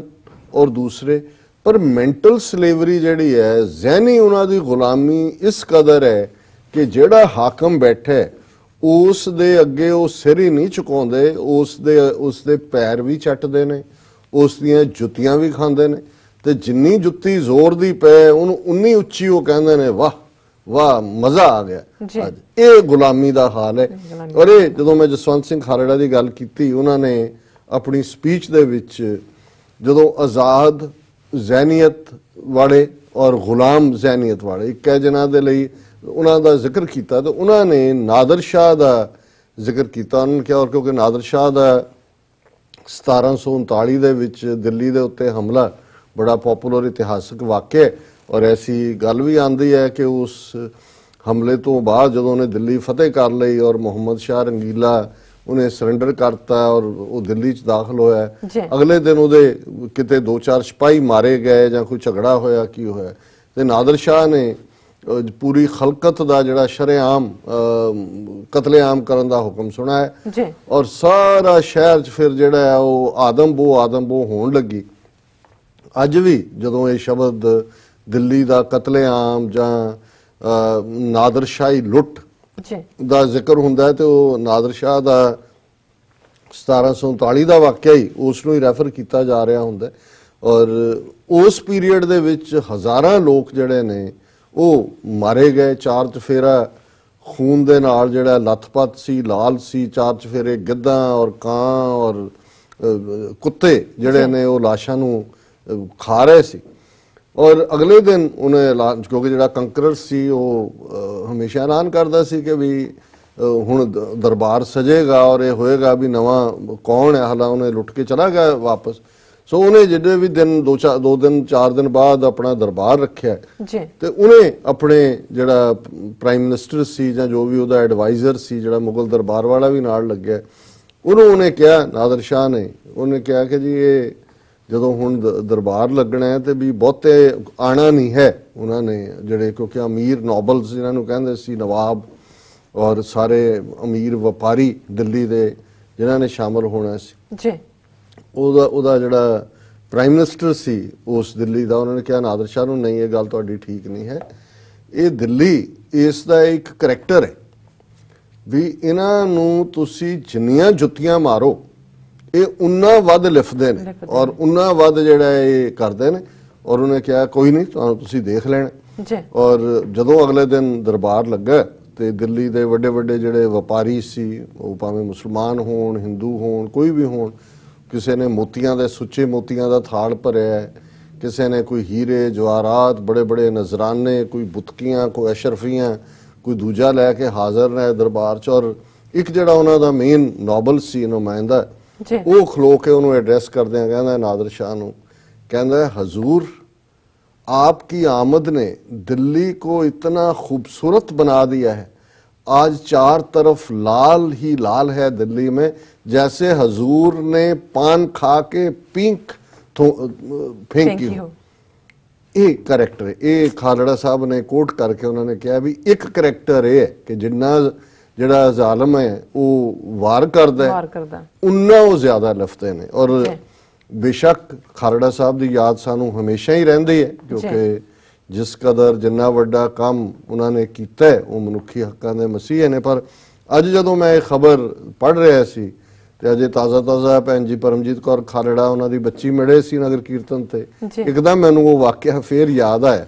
ਔਰ ਦੂਸਰੇ ਪਰ ਮੈਂਟਲ ਸਲੇਵਰੀ ਜਿਹੜੀ ਹੈ, ਜ਼ਹਿਨੀ ਉਹਨਾਂ ਦੀ ਗੁਲਾਮੀ ਇਸ ਕਦਰ ਹੈ ਕਿ ਜਿਹੜਾ ਹਾਕਮ ਬੈਠਾ ਉਸ ਦੇ ਅੱਗੇ ਉਹ ਸਿਰ ਹੀ ਨਹੀਂ ਝੁਕਾਉਂਦੇ, ਉਸ ਦੇ ਪੈਰ ਵੀ ਚੱਟਦੇ ਨੇ, ਉਸ ਦੀਆਂ ਜੁੱਤੀਆਂ ਵੀ ਖਾਂਦੇ ਨੇ, ਤੇ ਜਿੰਨੀ ਜੁੱਤੀ ਜ਼ੋਰ ਦੀ ਪਏ ਉਹਨੂੰ ਉਨੀ ਉੱਚੀ ਉਹ ਕਹਿੰਦੇ ਨੇ ਵਾਹ ਵਾਹ ਮਜ਼ਾ ਆ ਗਿਆ ਜੀ। ਅੱਜ ਇਹ ਗੁਲਾਮੀ ਦਾ ਹਾਲ ਹੈ। ਔਰ ਇਹ ਜਦੋਂ ਮੈਂ ਜਸਵੰਤ ਸਿੰਘ ਖਾਲੜਾ ਦੀ ਗੱਲ ਕੀਤੀ, ਉਹਨਾਂ ਨੇ ਆਪਣੀ ਸਪੀਚ ਦੇ ਵਿੱਚ ਜਦੋਂ ਆਜ਼ਾਦ ਜ਼ਹਿਨੀਅਤ ਵਾਲੇ ਔਰ ਗੁਲਾਮ ਜ਼ਹਿਨੀਅਤ ਵਾਲੇ ਇੱਕ ਹੈ ਜਿਨ੍ਹਾਂ ਦੇ ਲਈ ਉਹਨਾਂ ਦਾ ਜ਼ਿਕਰ ਕੀਤਾ, ਤਾਂ ਉਹਨਾਂ ਨੇ ਨਾਦਰ ਸ਼ਾਹ ਦਾ ਜ਼ਿਕਰ ਕੀਤਾ। ਉਹਨਾਂ ਨੇ ਕਿਹਾ ਕਿਉਂਕਿ ਨਾਦਰ ਸ਼ਾਹ ਦਾ 1739 ਦੇ ਵਿੱਚ ਦਿੱਲੀ ਦੇ ਉੱਤੇ ਹਮਲਾ ਬੜਾ ਪਪੂਲਰ ਇਤਿਹਾਸਕ ਵਾਕਿਆ ਹੈ, ਔਰ ਐਸੀ ਗੱਲ ਵੀ ਆਉਂਦੀ ਹੈ ਕਿ ਉਸ ਹਮਲੇ ਤੋਂ ਬਾਅਦ ਜਦੋਂ ਉਹਨੇ ਦਿੱਲੀ ਫਤਿਹ ਕਰ ਲਈ ਔਰ ਮੁਹੰਮਦ ਸ਼ਾਹ ਰੰਗੀਲਾ ਉਹਨੇ ਸਰੈਂਡਰ ਕਰਤਾ ਔਰ ਉਹ ਦਿੱਲੀ 'ਚ ਦਾਖਲ ਹੋਇਆ, ਅਗਲੇ ਦਿਨ ਉਹਦੇ ਕਿਤੇ 2-4 ਸਿਪਾਹੀ ਮਾਰੇ ਗਏ ਜਾਂ ਕੋਈ ਝਗੜਾ ਹੋਇਆ, ਕੀ ਹੋਇਆ, ਤੇ ਨਾਦਰ ਸ਼ਾਹ ਨੇ ਪੂਰੀ ਖਲਕਤ ਦਾ ਜਿਹੜਾ ਸ਼ਰੇਆਮ ਕਤਲੇਆਮ ਕਰਨ ਦਾ ਹੁਕਮ ਸੁਣਾ ਹੈ ਔਰ ਸਾਰਾ ਸ਼ਹਿਰ 'ਚ ਫਿਰ ਜਿਹੜਾ ਹੈ ਉਹ ਆਦਮ ਬੋ ਹੋਣ ਲੱਗੀ। ਅੱਜ ਵੀ ਜਦੋਂ ਇਹ ਸ਼ਬਦ ਦਿੱਲੀ ਦਾ ਕਤਲੇਆਮ ਜਾਂ ਨਾਦਰ ਸ਼ਾਹੀ ਲੁੱਟ ਦਾ ਜ਼ਿਕਰ ਹੁੰਦਾ ਹੈ ਤੇ ਉਹ ਨਾਦਰ ਸ਼ਾਹ ਦਾ 1739 ਦਾ ਵਾਕਿਆ ਹੀ ਉਸ ਨੂੰ ਹੀ ਰੈਫਰ ਕੀਤਾ ਜਾ ਰਿਹਾ ਹੁੰਦਾ। ਔਰ ਉਸ ਪੀਰੀਅਡ ਦੇ ਵਿੱਚ ਹਜ਼ਾਰਾਂ ਲੋਕ ਜਿਹੜੇ ਨੇ ਉਹ ਮਾਰੇ ਗਏ। 4 ਚਫੇਰਾ ਖੂਨ ਦੇ ਨਾਲ ਜਿਹੜਾ ਲੱਥਪੱਥ ਸੀ, ਲਾਲ ਸੀ, 4 ਚਫੇਰੇ ਗਿੱਧਾਂ ਔਰ ਕਾਂ ਔਰ ਕੁੱਤੇ ਜਿਹੜੇ ਨੇ ਉਹ ਲਾਸ਼ਾਂ ਨੂੰ ਖਾ ਰਹੇ ਸੀ। ਔਰ ਅਗਲੇ ਦਿਨ ਉਹਨੇ ਐਲਾਨ, ਕਿਉਂਕਿ ਜਿਹੜਾ ਕੰਕਰਰ ਸੀ ਉਹ ਹਮੇਸ਼ਾ ਐਲਾਨ ਕਰਦਾ ਸੀ ਕਿ ਵੀ ਹੁਣ ਦਰਬਾਰ ਸਜੇਗਾ ਔਰ ਇਹ ਹੋਏਗਾ ਵੀ ਨਵਾਂ ਕੌਣ ਹੈ, ਹਾਲਾਂ ਉਹਨੇ ਲੁੱਟ ਕੇ ਚਲਾ ਗਿਆ ਵਾਪਸ। ਸੋ ਉਹਨੇ ਜਿਹੜੇ ਵੀ ਦਿਨ 2-4 ਦਿਨ ਬਾਅਦ ਆਪਣਾ ਦਰਬਾਰ ਰੱਖਿਆ ਤੇ ਉਹਨੇ ਆਪਣੇ ਜਿਹੜਾ ਪ੍ਰਾਈਮ ਮਿਨਿਸਟਰ ਸੀ ਜਾਂ ਜੋ ਵੀ ਉਹਦਾ ਐਡਵਾਈਜ਼ਰ ਸੀ ਜਿਹੜਾ ਮੁਗਲ ਦਰਬਾਰ ਵਾਲਾ ਵੀ ਨਾਲ ਲੱਗਿਆ, ਉਹਨੇ ਕਿਹਾ, ਨਾਦਰ ਸ਼ਾਹ ਨੇ ਉਹਨੇ ਕਿਹਾ ਕਿ ਜੀ ਇਹ ਜਦੋਂ ਹੁਣ ਦਰਬਾਰ ਲੱਗਣਾ ਹੈ ਤੇ ਵੀ ਬਹੁਤੇ ਆਣਾ ਨਹੀਂ ਹੈ। ਉਹਨਾਂ ਨੇ ਜਿਹੜੇ ਕਿਉਂਕਿ ਅਮੀਰ ਨੋਬਲਸ ਜਿਹਨਾਂ ਨੂੰ ਕਹਿੰਦੇ ਸੀ, ਨਵਾਬ ਔਰ ਸਾਰੇ ਅਮੀਰ ਵਪਾਰੀ ਦਿੱਲੀ ਦੇ ਜਿਨ੍ਹਾਂ ਨੇ ਸ਼ਾਮਲ ਹੋਣਾ ਸੀ, ਉਹਦਾ ਜਿਹੜਾ ਪ੍ਰਾਈਮ ਮਿਨਿਸਟਰ ਸੀ ਉਸ ਦਿੱਲੀ ਦਾ, ਉਹਨਾਂ ਨੇ ਕਿਹਾ ਨਾਦਰ ਸ਼ਾਹ ਨੂੰ, ਨਹੀਂ ਇਹ ਗੱਲ ਤੁਹਾਡੀ ਠੀਕ ਨਹੀਂ ਹੈ, ਇਹ ਦਿੱਲੀ ਇਸ ਦਾ ਇੱਕ ਕਰੈਕਟਰ ਹੈ ਵੀ ਇਹਨਾਂ ਨੂੰ ਤੁਸੀਂ ਜਿੰਨੀਆਂ ਜੁੱਤੀਆਂ ਮਾਰੋ ਇਹ ਉਨਾ ਵੱਧ ਲਿਫਦੇ ਨੇ ਔਰ ਉਨਾ ਵੱਧ ਜਿਹੜਾ ਇਹ ਕਰਦੇ ਨੇ। ਔਰ ਉਹਨੇ ਕਿਹਾ ਕੋਈ ਨਹੀਂ, ਤੁਹਾਨੂੰ ਤੁਸੀਂ ਦੇਖ ਲੈਣਾ। ਔਰ ਜਦੋਂ ਅਗਲੇ ਦਿਨ ਦਰਬਾਰ ਲੱਗਾ ਤੇ ਦਿੱਲੀ ਦੇ ਵੱਡੇ ਵੱਡੇ ਜਿਹੜੇ ਵਪਾਰੀ ਸੀ, ਉਹ ਭਾਵੇਂ ਮੁਸਲਮਾਨ ਹੋਣ, ਹਿੰਦੂ ਹੋਣ, ਕੋਈ ਵੀ ਹੋਣ, ਕਿਸੇ ਨੇ ਮੋਤੀਆਂ ਦੇ ਸੁੱਚੇ ਮੋਤੀਆਂ ਦਾ ਥਾਲ ਭਰਿਆ ਹੈ, ਕਿਸੇ ਨੇ ਕੋਈ ਹੀਰੇ ਜਵਾਹਰਾਤ ਬੜੇ ਬੜੇ ਨਜ਼ਰਾਨੇ, ਕੋਈ ਬੁਤਕੀਆਂ, ਕੋਈ ਅਸ਼ਰਫੀਆਂ, ਕੋਈ ਦੂਜਾ ਲੈ ਕੇ ਹਾਜ਼ਰ ਹੈ ਦਰਬਾਰ 'ਚ। ਔਰ ਇੱਕ ਜਿਹੜਾ ਉਹਨਾਂ ਦਾ ਮੇਨ ਨੋਬਲ ਸੀ ਨੁਮਾਇੰਦਾ, ਉਹ ਖਲੋ ਕੇ ਉਹਨੂੰ ਐਡਰੈਸ ਕਰਦਿਆਂ ਕਹਿੰਦਾ ਨਾਦਰ ਸ਼ਾਹ ਨੂੰ, ਕਹਿੰਦਾ हजूर आपकी आमद ने दिल्ली को इतना खूबसूरत बना दिया है, आज 4 तरफ लाल ही लाल है दिल्ली में, जैसे हजूर ने पान खा के पींक फेंकी हो। ये करैक्टर ये खालड़ा साहब ने कोट करके उन्होंने कहा भी एक करैक्टर ये है कि जिन्ना ਜਿਹੜਾ ਜ਼ਾਲਮ ਹੈ ਉਹ ਵਾਰ ਕਰਦਾ ਉਨਾ ਉਹ ਜ਼ਿਆਦਾ ਲਿਫਦੇ ਨੇ। ਔਰ ਬੇਸ਼ੱਕ ਖਾਲੜਾ ਸਾਹਿਬ ਦੀ ਯਾਦ ਸਾਨੂੰ ਹਮੇਸ਼ਾ ਹੀ ਰਹਿੰਦੀ ਹੈ ਕਿਉਂਕਿ ਜਿਸ ਕਦਰ ਜਿੰਨਾ ਵੱਡਾ ਕੰਮ ਉਹਨਾਂ ਨੇ ਕੀਤਾ ਉਹ ਮਨੁੱਖੀ ਹੱਕਾਂ ਦੇ ਮਸੀਹ ਨੇ। ਪਰ ਅੱਜ ਜਦੋਂ ਮੈਂ ਇਹ ਖਬਰ ਪੜ੍ਹ ਰਿਹਾ ਸੀ ਤੇ ਅਜੇ ਤਾਜ਼ਾ ਭੈਣ ਜੀ ਪਰਮਜੀਤ ਕੌਰ ਖਾਲੜਾ ਉਹਨਾਂ ਦੀ ਬੱਚੀ ਮਿਲੇ ਸੀ ਨਗਰ ਕੀਰਤਨ ਤੇ, ਇੱਕਦਮ ਮੈਨੂੰ ਉਹ ਵਾਕਿਆ ਫੇਰ ਯਾਦ ਆਇਆ।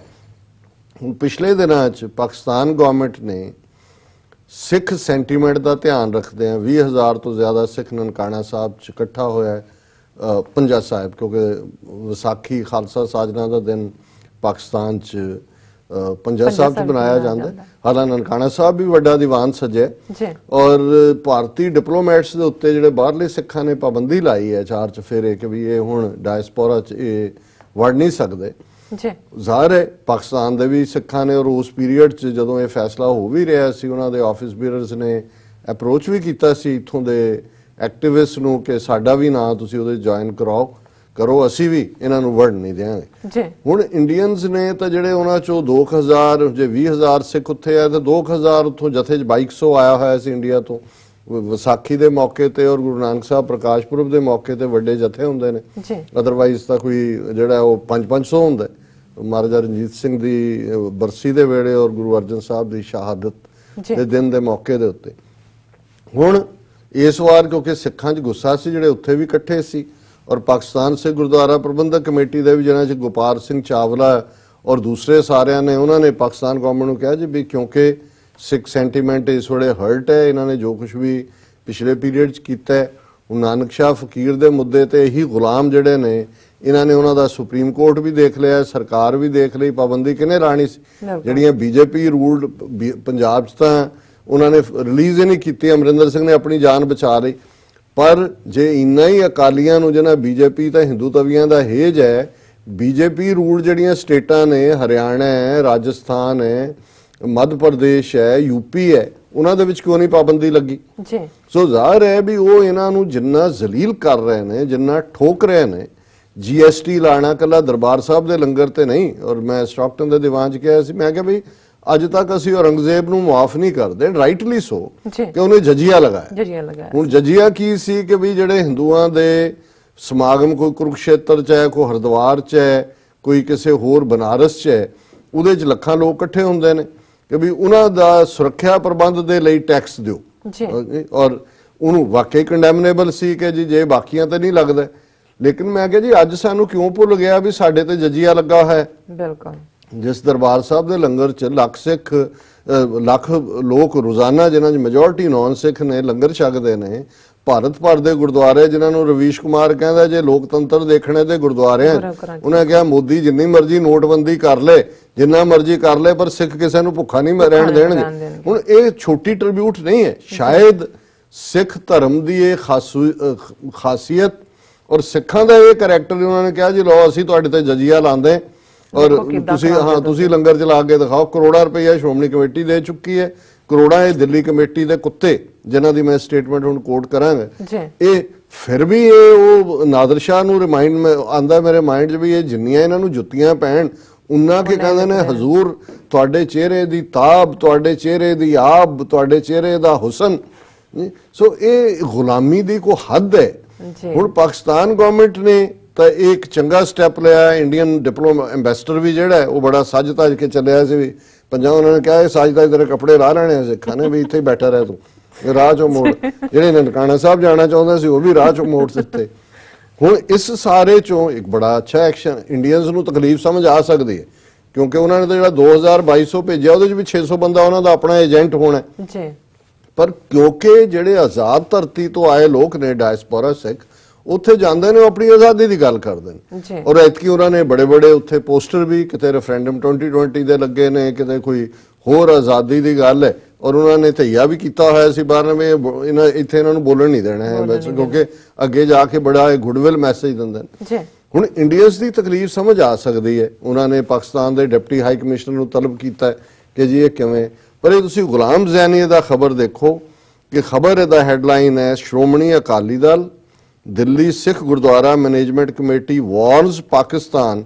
ਹੁਣ ਪਿਛਲੇ ਦਿਨਾਂ 'ਚ ਪਾਕਿਸਤਾਨ ਗਵਰਨਮੈਂਟ ਨੇ ਸਿੱਖ ਸੈਂਟੀਮੈਂਟ ਦਾ ਧਿਆਨ ਰੱਖਦੇ ਆ 20,000 ਤੋਂ ਜ਼ਿਆਦਾ ਸਿੱਖ ਨਨਕਾਣਾ ਸਾਹਿਬ 'ਚ ਇਕੱਠਾ ਹੋਇਆ ਪੰਜਾ ਸਾਹਿਬ, ਕਿਉਂਕਿ ਵਿਸਾਖੀ ਖਾਲਸਾ ਸਾਜਨਾ ਦਾ ਦਿਨ ਪਾਕਿਸਤਾਨ 'ਚ ਪੰਜਾ ਸਾਹਿਬ 'ਚ ਬਣਾਇਆ ਜਾਂਦਾ। ਹਾਲਾਂ ਨਨਕਾਣਾ ਸਾਹਿਬ ਵੀ ਵੱਡਾ ਦੀਵਾਨ ਸਜਿਆ ਔਰ ਭਾਰਤੀ ਡਿਪਲੋਮੈਟਸ ਦੇ ਉੱਤੇ ਜਿਹੜੇ ਬਾਹਰਲੇ ਸਿੱਖਾਂ ਨੇ ਪਾਬੰਦੀ ਲਾਈ ਹੈ 4 ਚਫੇਰੇ ਕਿ ਵੀ ਇਹ ਹੁਣ ਡਾਇਸਪੋਰਾ 'ਚ ਇਹ ਵੜ ਨਹੀਂ ਸਕਦੇ। ਜ਼ਾਹਰ ਹੈ ਪਾਕਿਸਤਾਨ ਦੇ ਵੀ ਸਿੱਖਾਂ ਨੇ ਔਰ ਉਸ ਪੀਰੀਅਡ 'ਚ ਜਦੋਂ ਇਹ ਫੈਸਲਾ ਹੋ ਵੀ ਰਿਹਾ ਸੀ ਉਹਨਾਂ ਦੇ ਆਫਿਸ ਬੀਅਰਰਸ ਨੇ ਅਪਰੋਚ ਵੀ ਕੀਤਾ ਸੀ ਇੱਥੋਂ ਦੇ ਐਕਟਿਵਿਸਟ ਨੂੰ ਕਿ ਸਾਡਾ ਵੀ ਨਾਂ ਤੁਸੀਂ ਉਹਦੇ ਜੁਆਇਨ ਕਰੋ, ਅਸੀਂ ਵੀ ਇਹਨਾਂ ਨੂੰ ਵੜ ਨਹੀਂ ਦਿਆਂਗੇ। ਹੁਣ ਇੰਡੀਅਨਸ ਨੇ ਤਾਂ ਜਿਹੜੇ ਉਹਨਾਂ 'ਚੋਂ 2,000 ਜੇ 20,000 ਸਿੱਖ ਉੱਥੇ ਆ ਤੇ 2,000 ਉੱਥੋਂ ਜਥੇ 'ਚ 2,200 ਆਇਆ ਹੋਇਆ ਸੀ ਇੰਡੀਆ ਤੋਂ ਵਿਸਾਖੀ ਦੇ ਮੌਕੇ ਤੇ ਔਰ ਗੁਰੂ ਨਾਨਕ ਸਾਹਿਬ ਪ੍ਰਕਾਸ਼ ਪੁਰਬ ਦੇ ਮੌਕੇ ਤੇ ਵੱਡੇ ਜਥੇ ਹੁੰਦੇ ਨੇ, ਅਦਰਵਾਈਜ਼ ਤਾਂ ਕੋਈ ਜਿਹੜਾ ਉਹ 500 ਹੁੰਦਾ। ਮਹਾਰਾਜਾ ਰਣਜੀਤ ਸਿੰਘ ਦੀ ਬਰਸੀ ਦੇ ਵੇਲੇ ਔਰ ਗੁਰੂ ਅਰਜਨ ਸਾਹਿਬ ਦੀ ਸ਼ਹਾਦਤ ਦੇ ਦਿਨ ਦੇ ਮੌਕੇ ਦੇ ਉੱਤੇ। ਹੁਣ ਇਸ ਵਾਰ ਕਿਉਂਕਿ ਸਿੱਖਾਂ 'ਚ ਗੁੱਸਾ ਸੀ ਜਿਹੜੇ ਉੱਥੇ ਵੀ ਇਕੱਠੇ ਸੀ ਔਰ ਪਾਕਿਸਤਾਨ ਸਿੱਖ ਗੁਰਦੁਆਰਾ ਪ੍ਰਬੰਧਕ ਕਮੇਟੀ ਦੇ ਵੀ ਜਿਹਨਾਂ 'ਚ ਗੋਪਾਲ ਸਿੰਘ ਚਾਵਲਾ ਔਰ ਦੂਸਰੇ ਸਾਰਿਆਂ ਨੇ ਉਹਨਾਂ ਨੇ ਪਾਕਿਸਤਾਨ ਗਵਰਨਮੈਂਟ ਨੂੰ ਕਿਹਾ ਜੀ ਵੀ ਕਿਉਂਕਿ ਸਿੱਖ ਸੈਂਟੀਮੈਂਟ ਇਸ ਵੇਲੇ ਹਰਟ ਹੈ, ਇਹਨਾਂ ਨੇ ਜੋ ਕੁਝ ਵੀ ਪਿਛਲੇ ਪੀਰੀਅਡ 'ਚ ਕੀਤਾ ਹੈ, ਹੁਣ ਨਾਨਕ ਸ਼ਾਹ ਫਕੀਰ ਦੇ ਮੁੱਦੇ ਤੇ ਇਹੀ ਗੁਲਾਮ ਜਿਹੜੇ ਨੇ ਇਹਨਾਂ ਨੇ ਉਹਨਾਂ ਦਾ ਸੁਪਰੀਮ ਕੋਰਟ ਵੀ ਦੇਖ ਲਿਆ, ਸਰਕਾਰ ਵੀ ਦੇਖ ਲਈ, ਪਾਬੰਦੀ ਕਿਹਨੇ ਲਾਣੀ ਸੀ? ਜਿਹੜੀਆਂ ਬੀਜੇਪੀ ਰੂਲਡ ਪੰਜਾਬ 'ਚ ਤਾਂ ਉਹਨਾਂ ਨੇ ਰਿਲੀਜ਼ ਹੀ ਨਹੀਂ ਕੀਤੀ, ਅਮਰਿੰਦਰ ਸਿੰਘ ਨੇ ਆਪਣੀ ਜਾਨ ਬਚਾ ਲਈ। ਪਰ ਜੇ ਇੰਨਾ ਹੀ ਅਕਾਲੀਆਂ ਨੂੰ ਜਿਹਨਾਂ ਬੀਜੇਪੀ ਤਾਂ ਹਿੰਦੂ ਤਵੀਆਂ ਦਾ ਹੇਜ ਹੈ, ਬੀਜੇਪੀ ਰੂਲ ਜਿਹੜੀਆਂ ਸਟੇਟਾਂ ਨੇ, ਹਰਿਆਣਾ ਹੈ, ਰਾਜਸਥਾਨ ਹੈ, ਮੱਧ ਪ੍ਰਦੇਸ਼ ਹੈ, ਯੂਪੀ ਹੈ, ਉਹਨਾਂ ਦੇ ਵਿੱਚ ਕਿਉਂ ਨਹੀਂ ਪਾਬੰਦੀ ਲੱਗੀ ਜੀ? ਸੋ ਜ਼ਾਹਰ ਹੈ ਵੀ ਉਹ ਇਹਨਾਂ ਨੂੰ ਜਿੰਨਾ ਜ਼ਲੀਲ ਕਰ ਰਹੇ ਨੇ, ਜਿੰਨਾ ਠੋਕ ਰਹੇ ਨੇ। GST ਲਾਣਾ ਕੱਲਾ ਦਰਬਾਰ ਸਾਹਿਬ ਦੇ ਲੰਗਰ ਤੇ ਨਹੀਂ। ਔਰ ਮੈਂ ਸਟਾਕਟਨ ਦੇ ਦੀਵਾਨ 'ਚ ਕਿਹਾ ਸੀ, ਮੈਂ ਕਿਹਾ ਵੀ ਅੱਜ ਤੱਕ ਅਸੀਂ ਔਰੰਗਜ਼ੇਬ ਨੂੰ ਮਾਫ ਨਹੀਂ ਕਰਦੇ, ਰਾਈਟਲੀ ਸੋ, ਕਿ ਉਹਨੇ ਜਜੀਆ ਲਗਾਇਆ। ਹੁਣ ਜਜੀਆ ਕੀ ਸੀ ਕਿ ਵੀ ਜਿਹੜੇ ਹਿੰਦੂਆਂ ਦੇ ਸਮਾਗਮ ਕੋਈ ਕੁਰੂਕਸ਼ੇਤਰ 'ਚ ਹੈ, ਕੋਈ ਹਰਿਦੁਆਰ 'ਚ ਹੈ, ਕੋਈ ਕਿਸੇ ਹੋਰ ਬਨਾਰਸ 'ਚ ਹੈ, ਉਹਦੇ 'ਚ ਲੱਖਾਂ ਲੋਕ ਇਕੱਠੇ ਹੁੰਦੇ ਨੇ ਕਿ ਵੀ ਉਹਨਾਂ ਦਾ ਸੁਰੱਖਿਆ ਪ੍ਰਬੰਧ ਦੇ ਲਈ ਟੈਕਸ ਦਿਓ। ਔਰ ਉਹਨੂੰ ਵਾਕਈ ਕੰਡੈਮਨੇਬਲ ਸੀ ਕਿ ਜੀ ਜੇ ਬਾਕੀਆਂ ਤੇ ਨਹੀਂ ਲੱਗਦਾ। ਲੇਕਿਨ ਮੈਂ ਕਿਹਾ ਜੀ ਅੱਜ ਸਾਨੂੰ ਕਿਉਂ ਭੁੱਲ ਗਿਆ ਵੀ ਸਾਡੇ ਤੇ ਜਜੀਆ ਲੱਗਾ ਹੈ? ਬਿਲਕੁਲ। ਜਿਸ ਦਰਬਾਰ ਸਾਹਿਬ ਦੇ ਲੰਗਰ 'ਚ ਲੱਖ ਲੋਕ ਰੋਜ਼ਾਨਾ, ਜਿਨ੍ਹਾਂ 'ਚ ਮੈਜੋਰਟੀ ਨੌਨ ਸਿੱਖ ਨੇ, ਲੰਗਰ ਛਕਦੇ ਨੇ। ਭਾਰਤ ਭਰ ਦੇ ਗੁਰਦੁਆਰੇ, ਜਿਨ੍ਹਾਂ ਨੂੰ ਰਵੀਸ਼ ਕੁਮਾਰ ਕਹਿੰਦਾ ਜੇ ਲੋਕਤੰਤਰ ਦੇਖਣੇ ਤੇ ਗੁਰਦੁਆਰਿਆਂ, ਉਹਨੇ ਕਿਹਾ ਮੋਦੀ ਜਿੰਨੀ ਮਰਜ਼ੀ ਨੋਟਬੰਦੀ ਕਰ ਲੇ, ਜਿੰਨਾ ਮਰਜ਼ੀ ਕਰ ਲੇ, ਪਰ ਸਿੱਖ ਕਿਸੇ ਨੂੰ ਭੁੱਖਾ ਨਹੀਂ ਰਹਿਣ ਦੇਣਗੇ। ਹੁਣ ਇਹ ਛੋਟੀ ਟ੍ਰਿਬਿਊਟ ਨਹੀਂ ਹੈ, ਸ਼ਾਇਦ ਸਿੱਖ ਧਰਮ ਦੀ ਇਹ ਖਾਸੀਅਤ ਔਰ ਸਿੱਖਾਂ ਦਾ ਇਹ ਕਰੈਕਟਰ, ਉਹਨਾਂ ਨੇ ਕਿਹਾ ਜੀ ਲਓ ਅਸੀਂ ਤੁਹਾਡੇ ਤੇ ਜਜੀਆ ਲਾਉਂਦੇ ਔਰ ਤੁਸੀਂ ਲੰਗਰ ਚਲਾ ਕੇ ਦਿਖਾਓ। ਕਰੋੜਾਂ ਰੁਪਈਆ ਸ਼੍ਰੋਮਣੀ ਕਮੇਟੀ ਦੇ ਚੁੱਕੀ ਹੈ, ਕਰੋੜਾਂ ਇਹ ਦਿੱਲੀ ਕਮੇਟੀ ਦੇ ਕੁੱਤੇ, ਜਿਨ੍ਹਾਂ ਦੀ ਮੈਂ ਸਟੇਟਮੈਂਟ ਹੁਣ ਕੋਟ ਕਰਾਂਗਾ। ਇਹ ਫਿਰ ਵੀ ਇਹ ਉਹ ਨਾਦਰ ਸ਼ਾਹ ਨੂੰ ਰਿਮਾਈਂਡ ਆਂਦਾ ਮੇਰੇ ਮਾਈਂਡ 'ਚ ਵੀ ਇਹ ਜਿੰਨੀਆਂ ਇਹਨਾਂ ਨੂੰ ਜੁੱਤੀਆਂ ਪੈਣ ਉਨਾ ਕੀ ਕਹਿੰਦੇ ਨੇ, ਹਜ਼ੂਰ ਤੁਹਾਡੇ ਚਿਹਰੇ ਦੀ ਤਾਬ, ਤੁਹਾਡੇ ਚਿਹਰੇ ਦੀ ਆਬ, ਤੁਹਾਡੇ ਚਿਹਰੇ ਦਾ ਹੁਸਨ। ਸੋ ਇਹ ਗੁਲਾਮੀ ਦੀ ਕੋਈ ਹੱਦ ਹੈ। ਹੁਣ ਪਾਕਿਸਤਾਨ ਗਵਰਨਮੈਂਟ ਨੇ ਤਾਂ ਇੱਕ ਚੰਗਾ ਸਟੈਪ ਲਿਆ। ਇੰਡੀਅਨ ਐਂਬੈਸਡਰ ਵੀ ਜਿਹੜਾ ਹੈ ਉਹ ਬੜਾ ਸੱਜ ਧੱਜ ਕੇ ਚੱਲਿਆ ਸੀ ਵੀ ਪੰਜਾਬ, ਉਹਨਾਂ ਨੇ ਕਿਹਾ ਇਹ ਸੱਜ ਧੱਜ ਤੇਰੇ ਕੱਪੜੇ ਲਾਹ ਲੈਣੇ ਆ ਸਿੱਖਾਂ ਨੇ ਵੀ ਇੱਥੇ ਬੈਠਾ ਰਹਿ ਤੂੰ, ਰਾਹ ਚੋਂ ਮੋੜ। ਜਿਹੜੇ ਨਨਕਾਣਾ ਸਾਹਿਬ ਜਾਣਾ ਚਾਹੁੰਦੇ ਸੀ ਉਹ ਵੀ ਰਾਹ ਚੋਂ ਮੋੜ ਦਿੱਤੇ। ਹੁਣ ਇਸ ਸਾਰੇ ਚੋਂ ਇੱਕ ਬੜਾ ਅੱਛਾ ਐਕਸ਼ਨ, ਇੰਡੀਅਨਸ ਨੂੰ ਤਕਲੀਫ ਸਮਝ ਆ ਸਕਦੀ ਹੈ ਕਿਉਂਕਿ ਉਹਨਾਂ ਨੇ ਤਾਂ ਜਿਹੜਾ 2200 ਭੇਜਿਆ ਉਹਦੇ 'ਚ ਵੀ 600 ਬੰਦਾ ਉਹਨਾਂ ਦਾ ਆਪਣਾ ਏਜੰਟ ਹੋਣਾ ਜੀ। ਪਰ ਕਿਉਂਕਿ ਜਿਹੜੇ ਆਜ਼ਾਦ ਧਰਤੀ ਤੋਂ ਆਏ ਲੋਕ ਨੇ, ਡਾਇਸਪੋਰਾ ਸਿੱਖ, ਉੱਥੇ ਜਾਂਦੇ ਨੇ ਆਪਣੀ ਆਜ਼ਾਦੀ ਦੀ ਗੱਲ ਕਰਦੇ ਨੇ। ਔਰ ਐਤਕੀ ਉਹਨਾਂ ਨੇ ਬੜੇ ਬੜੇ ਉੱਥੇ ਪੋਸਟਰ ਵੀ, ਕਿਤੇ ਰੈਫਰੈਂਡਮ 2020 ਦੇ ਲੱਗੇ ਨੇ, ਕਿਤੇ ਕੋਈ ਹੋਰ ਆਜ਼ਾਦੀ ਦੀ ਗੱਲ ਹੈ। ਔਰ ਉਹਨਾਂ ਨੇ ਧਈਆ ਵੀ ਕੀਤਾ ਹੋਇਆ ਸੀ ਬਾਹਰ ਨੇ ਇੱਥੇ ਇਹਨਾਂ ਨੂੰ ਬੋਲਣ ਨਹੀਂ ਦੇਣਾ ਹੈ, ਕਿਉਂਕਿ ਅੱਗੇ ਜਾ ਕੇ ਬੜਾ ਗੁੱਡਵਿਲ ਮੈਸੇਜ ਦਿੰਦੇ ਨੇ। ਹੁਣ ਇੰਡੀਅਨਸ ਦੀ ਤਕਲੀਫ ਸਮਝ ਆ ਸਕਦੀ ਹੈ। ਉਹਨਾਂ ਨੇ ਪਾਕਿਸਤਾਨ ਦੇ ਡਿਪਟੀ ਹਾਈ ਕਮਿਸ਼ਨਰ ਨੂੰ ਤਲਬ ਕੀਤਾ ਕਿ ਜੀ ਇਹ ਕਿਵੇਂ, ਪਰ ਇਹ ਤੁਸੀਂ ਗੁਲਾਮ ਜ਼ੈਨੀ ਦਾ ਖਬਰ ਦੇਖੋ ਕਿ ਖਬਰ ਦਾ ਹੈਡਲਾਈਨ ਹੈ, Shiromani Akali Dal Delhi Sikh Gurdwara management committee warns Pakistan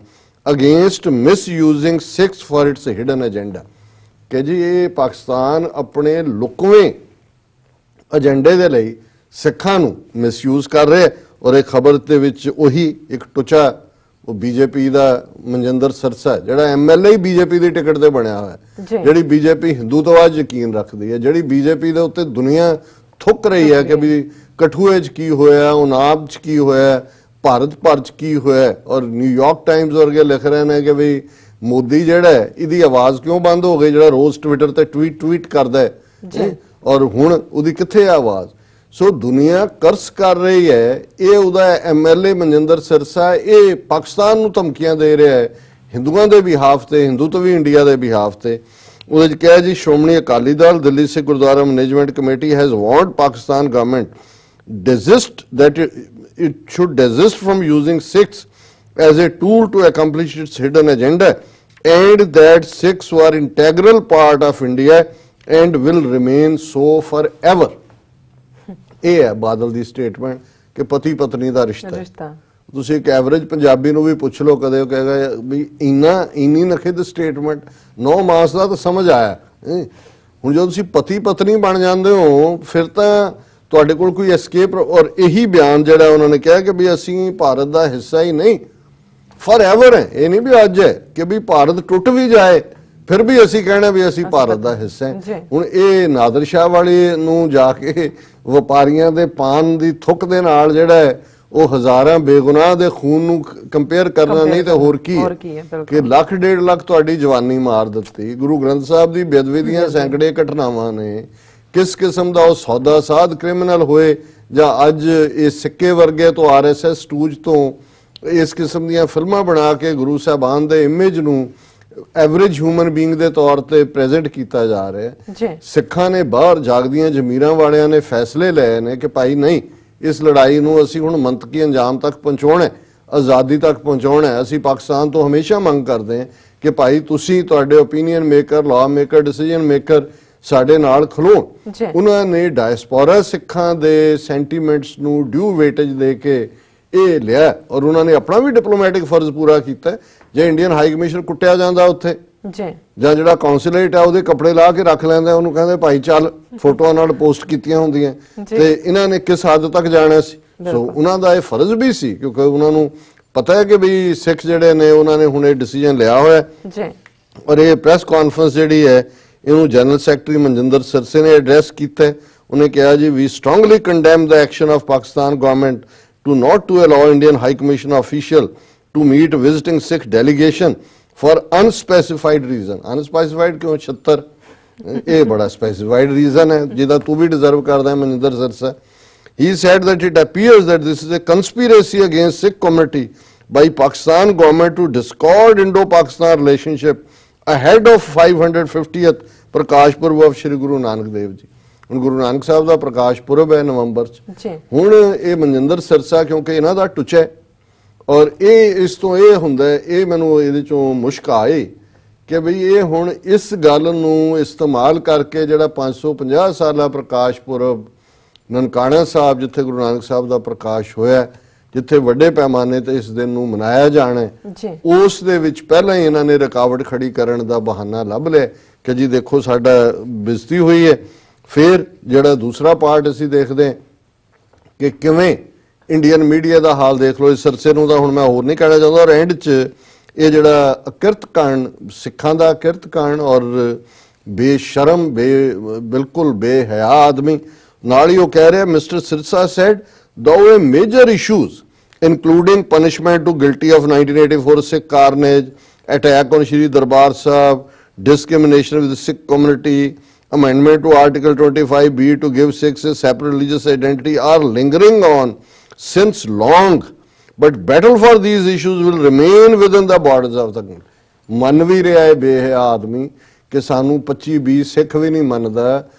against misusing Sikhs for its hidden agenda. ਕਿ ਜੀ ਇਹ ਪਾਕਿਸਤਾਨ ਆਪਣੇ ਲੁਕਵੇਂ ਏਜੰਡੇ ਦੇ ਲਈ ਸਿੱਖਾਂ ਨੂੰ ਮਿਸਯੂਜ਼ ਕਰ ਰਿਹਾ। ਔਰ ਇਹ ਖਬਰ ਦੇ ਵਿੱਚ ਉਹੀ ਇੱਕ ਟੁਚਾ ਉਹ ਬੀਜੇਪੀ ਦਾ ਮਨਜਿੰਦਰ ਸਰਸਾ, ਜਿਹੜਾ MLA ਹੀ ਬੀਜੇਪੀ ਦੀ ਟਿਕਟ ਤੇ ਬਣਿਆ ਹੋਇਆ, ਜਿਹੜੀ ਬੀਜੇਪੀ ਹਿੰਦੂਤਵਾਦ ਯਕੀਨ ਰੱਖਦੀ ਹੈ, ਜਿਹੜੀ ਬੀਜੇਪੀ ਦੇ ਉੱਤੇ ਦੁਨੀਆ ਥੁੱਕ ਰਹੀ ਹੈ ਕਿ ਵੀ ਕਠੂਏ 'ਚ ਕੀ ਹੋਇਆ, ਉਨਾਬ 'ਚ ਕੀ ਹੋਇਆ, ਭਾਰਤ ਭਰ 'ਚ ਕੀ ਹੋਇਆ। ਔਰ ਨਿਊਯਾਰਕ ਟਾਈਮਜ਼ ਵਰਗੇ ਲਿਖ ਰਹੇ ਨੇ ਕਿ ਵੀ ਮੋਦੀ ਜਿਹੜਾ ਹੈ ਇਹਦੀ ਆਵਾਜ਼ ਕਿਉਂ ਬੰਦ ਹੋ ਗਈ, ਜਿਹੜਾ ਰੋਜ਼ ਟਵਿੱਟਰ ਤੇ ਟਵੀਟ ਕਰਦਾ ਹੈ, ਔਰ ਹੁਣ ਉਹਦੀ ਕਿੱਥੇ ਹੈ ਆਵਾਜ਼। ਸੋ ਦੁਨੀਆ ਕਰਸ ਕਰ ਰਹੀ ਹੈ। ਇਹ ਉਹਦਾ MLA ਮਨਜਿੰਦਰ ਸਿਰਸਾ, ਇਹ ਪਾਕਿਸਤਾਨ ਨੂੰ ਧਮਕੀਆਂ ਦੇ ਰਿਹਾ ਹੈ ਹਿੰਦੂਆਂ ਦੇ ਬਿਹਾਫ ਤੇ, ਹਿੰਦੂਤਵੀ ਇੰਡੀਆ ਦੇ ਬਿਹਾਫ ਤੇ। ਉਹਦੇ 'ਚ ਕਿਹਾ ਜੀ Shiromani Akali Dal Delhi Sikh Gurdwara management committee has warned Pakistan government that it should desist from using Sikhs as a tool to accomplish its hidden agenda, and that Sikhs were an integral part of India and will remain so forever. ਇਹ ਹੈ ਬਾਦਲ ਦੀ statement ਕਿ ਪਤੀ ਪਤਨੀ ਦਾ ਰਿਸ਼ਤਾ। ਤੁਸੀਂ ਇੱਕ average Punjabi ਨੂੰ ਵੀ ਪੁੱਛ ਲਓ ਕਦੇ, ਉਹ ਕਹੇਗਾ ਵੀ ਇੰਨੀ ਨਖਿੱਧ ਸਟੇਟਮੈਂਟ 9 ਮਾਸ ਦਾ ਤਾਂ ਸਮਝ ਆਇਆ। ਹੁਣ ਜਦੋਂ ਤੁਸੀਂ ਪਤੀ ਪਤਨੀ ਬਣ ਜਾਂਦੇ ਹੋ ਫਿਰ ਤਾਂ ਤੁਹਾਡੇ ਕੋਲ ਕੋਈ ਐਸਕੇਪ। ਔਰ ਇਹੀ ਬਿਆਨ ਜਿਹੜਾ ਉਹਨਾਂ ਨੇ ਕਿਹਾ ਕਿ ਵੀ ਅਸੀਂ ਭਾਰਤ ਦਾ ਹਿੱਸਾ ਹੀ ਨਹੀਂ, ਫॉरएवर ਹੈ। ਇਹ ਨਹੀਂ ਵੀ ਅੱਜ ਹੈ ਕਿ ਵੀ ਭਾਰਤ ਟੁੱਟ ਵੀ ਜਾਏ ਫਿਰ ਵੀ ਅਸੀਂ ਕਹਿਣਾ ਵੀ ਅਸੀਂ ਭਾਰਤ ਦਾ ਹਿੱਸਾ ਹੈ। ਹੁਣ ਇਹ ਨਾਦਰ ਸ਼ਾਹ ਵਾਲੇ ਨੂੰ ਜਾ ਕੇ ਵਪਾਰੀਆਂ ਦੇ ਪਾਨ ਦੀ ਥੁੱਕ ਦੇ ਨਾਲ ਜਿਹੜਾ ਹੈ ਉਹ ਹਜ਼ਾਰਾਂ ਬੇਗੁਨਾਹ ਦੇ ਖੂਨ ਨੂੰ ਕੰਪੇਅਰ ਕਰਨਾ ਨਹੀਂ ਤੇ ਹੋਰ ਕੀ ਹੈ ਕਿ 1 ਲੱਖ 1.5 ਲੱਖ ਤੁਹਾਡੀ ਜਵਾਨੀ ਮਾਰ ਦਿੱਤੀ। ਗੁਰੂ ਗ੍ਰੰਥ ਸਾਹਿਬ ਦੀ ਬੇਅਦਬੀ ਦੀਆਂ ਸੈਂਕੜੇ ਘਟਨਾਵਾਂ ਨੇ। ਕਿਸ ਕਿਸਮ ਦਾ ਉਹ ਸੌਦਾ ਸਾਧ ਕ੍ਰਿਮੀਨਲ ਹੋਏ ਜਾਂ ਅੱਜ ਇਹ ਸਿੱਕੇ ਵਰਗੇ ਤੋਂ RSS ਟੂਜ ਤੋਂ ਇਸ ਕਿਸਮ ਦੀਆਂ ਫਿਲਮਾਂ ਬਣਾ ਕੇ ਗੁਰੂ ਸਾਹਿਬਾਨ ਦੇ ਇਮੇਜ ਨੂੰ ਐਵਰੇਜ ਹਿਊਮਨ ਬੀਇੰਗ ਦੇ ਤੌਰ ਤੇ ਪ੍ਰੈਜ਼ੈਂਟ ਕੀਤਾ ਜਾ ਰਿਹਾ ਹੈ। ਸਿੱਖਾਂ ਨੇ ਬਾਹਰ ਜਾਗਦੀਆਂ ਜ਼ਮੀਰਾਂ ਵਾਲਿਆਂ ਨੇ ਫੈਸਲੇ ਲਏ ਨੇ ਕਿ ਭਾਈ ਨਹੀਂ, ਇਸ ਲੜਾਈ ਨੂੰ ਅਸੀਂ ਹੁਣ ਮੰਤਕੀ ਅੰਜਾਮ ਤੱਕ ਪਹੁੰਚਾਉਣਾ ਹੈ, ਆਜ਼ਾਦੀ ਤੱਕ ਪਹੁੰਚਾਉਣਾ ਹੈ। ਅਸੀਂ ਪਾਕਿਸਤਾਨ ਤੋਂ ਹਮੇਸ਼ਾ ਮੰਗ ਕਰਦੇ ਹਾਂ ਕਿ ਭਾਈ ਤੁਸੀਂ, ਤੁਹਾਡੇ opinion maker, law maker, decision maker ਸਾਡੇ ਨਾਲ ਖਲੋਣ। ਉਹਨਾਂ ਨੇ ਡਾਇਸਪੋਰਾ ਸਿੱਖਾਂ ਦੇ ਸੈਂਟੀਮੈਂਟਸ ਨੂੰ ਡਿਊ ਵੇਟੇਜ ਦੇ ਕੇ ਇਹ ਲਿਆ ਔਰ ਉਹਨਾਂ ਨੇ ਆਪਣਾ ਵੀ ਡਿਪਲੋਮੈਟਿਕ ਫਰਜ਼ ਪੂਰਾ ਕੀਤਾ। ਜੇ ਇੰਡੀਅਨ ਹਾਈ ਕਮਿਸ਼ਨ ਕੁੱਟਿਆ ਜਾਂਦਾ ਉੱਥੇ ਜਾਂ ਜਿਹੜਾ ਕੌਂਸੂਲੇਟ ਹੈ ਉਹਦੇ ਕੱਪੜੇ ਲਾ ਕੇ ਰੱਖ ਲੈਂਦਾ, ਉਹਨੂੰ ਕਹਿੰਦੇ ਭਾਈ ਚੱਲ, ਫੋਟੋਆਂ ਨਾਲ ਪੋਸਟ ਕੀਤੀਆਂ ਹੁੰਦੀਆਂ, ਤੇ ਇਹਨਾਂ ਨੇ ਕਿਸ ਹੱਦ ਤੱਕ ਜਾਣਾ ਸੀ। ਸੋ ਉਹਨਾਂ ਦਾ ਇਹ ਫਰਜ਼ ਵੀ ਸੀ ਕਿਉਂਕਿ ਉਹਨਾਂ ਨੂੰ ਪਤਾ ਹੈ ਕਿ ਵੀ ਸਿੱਖ ਜਿਹੜੇ ਨੇ ਉਹਨਾਂ ਨੇ ਹੁਣ ਇਹ ਡਿਸੀਜਨ ਲਿਆ ਹੋਇਆ। ਔਰ ਇਹ ਪ੍ਰੈਸ ਕਾਨਫਰੰਸ ਜਿਹੜੀ ਹੈ ਇਹਨੂੰ ਜਨਰਲ ਸੈਕਟਰੀ ਮਨਜਿੰਦਰ ਸਿਰਸੇ ਨੇ ਐਡਰੈਸ ਕੀਤਾ। ਉਹਨੇ ਕਿਹਾ ਜੀ, we strongly condemn the action of Pakistan government to not to allow Indian High Commission official to meet visiting Sikh delegation for unspecified reason। Unspecified क्यों 76 ये बड़ा specified reason है जिदा तू भी deserve करता है Maninder Sarsa. He said that it appears that this is a conspiracy against Sikh community by Pakistan government to discord Indo-Pakistan relationship ahead of 550th Prakash Purab of Shri Guru Nanak Dev Ji। ਹੁਣ ਗੁਰੂ ਨਾਨਕ ਸਾਹਿਬ ਦਾ ਪ੍ਰਕਾਸ਼ ਪੁਰਬ ਹੈ ਨਵੰਬਰ ਚ। ਹੁਣ ਇਹ ਮਨਜਿੰਦਰ ਸਿਰਸਾ ਕਿਉਂਕਿ ਇਹਨਾਂ ਦਾ ਟੁੱਚਾ ਹੈ ਔਰ ਇਹ ਇਸ ਤੋਂ ਇਹ ਹੁੰਦਾ, ਇਹ ਮੈਨੂੰ ਇਹਦੇ ਚੋਂ ਮੁਸ਼ਕ ਆਏ ਕਿ ਬਈ ਇਹ ਹੁਣ ਇਸ ਗੱਲ ਨੂੰ ਇਸਤੇਮਾਲ ਕਰਕੇ ਜਿਹੜਾ 550 ਸਾਲਾ ਪ੍ਰਕਾਸ਼ ਪੁਰਬ ਨਨਕਾਣਾ ਸਾਹਿਬ, ਜਿੱਥੇ ਗੁਰੂ ਨਾਨਕ ਸਾਹਿਬ ਦਾ ਪ੍ਰਕਾਸ਼ ਹੋਇਆ, ਜਿੱਥੇ ਵੱਡੇ ਪੈਮਾਨੇ ਤੇ ਇਸ ਦਿਨ ਨੂੰ ਮਨਾਇਆ ਜਾਣਾ, ਉਸ ਦੇ ਵਿੱਚ ਪਹਿਲਾਂ ਹੀ ਇਹਨਾਂ ਨੇ ਰੁਕਾਵਟ ਖੜੀ ਕਰਨ ਦਾ ਬਹਾਨਾ ਲੱਭ ਲਿਆ ਕਿ ਜੀ ਦੇਖੋ ਸਾਡਾ ਬੇਇੱਜ਼ਤੀ ਹੋਈ ਹੈ। ਫਿਰ ਜਿਹੜਾ ਦੂਸਰਾ ਪਾਰਟ ਅਸੀਂ ਦੇਖਦੇ ਹਾਂ ਕਿ ਕਿਵੇਂ ਇੰਡੀਅਨ ਮੀਡੀਆ ਦਾ ਹਾਲ ਦੇਖ ਲਓ। ਇਸ ਸਰਸੇ ਨੂੰ ਤਾਂ ਹੁਣ ਮੈਂ ਹੋਰ ਨਹੀਂ ਕਹਿਣਾ ਚਾਹੁੰਦਾ। ਔਰ ਐਂਡ 'ਚ ਇਹ ਜਿਹੜਾ ਅਕਿਰਤਕਾਂਡ, ਸਿੱਖਾਂ ਦਾ ਅਕਿਰਤਕਾਂਡ ਔਰ ਬੇਸ਼ਰਮ, ਬਿਲਕੁਲ ਬੇਹਯਾ ਆਦਮੀ, ਨਾਲ ਹੀ ਉਹ ਕਹਿ ਰਿਹਾ, mister Sirsa said though a major issues including punishment to guilty of 1984 Sikh carnage, attack on Shri Darbar Sahib, discrimination with the Sikh community, amendment to Article 25B to give Sikhs a separate religious identity are lingering on since long, but battle for these issues will remain within the borders of the country। ਮੰਨ ਵੀ ਰਿਹਾ ਹੈ ਬੇਹਯਾ ਆਦਮੀ ਕਿ ਸਾਨੂੰ 25-20 ਸਿੱਖ ਵੀ ਨਹੀਂ ਮੰਨਦਾ।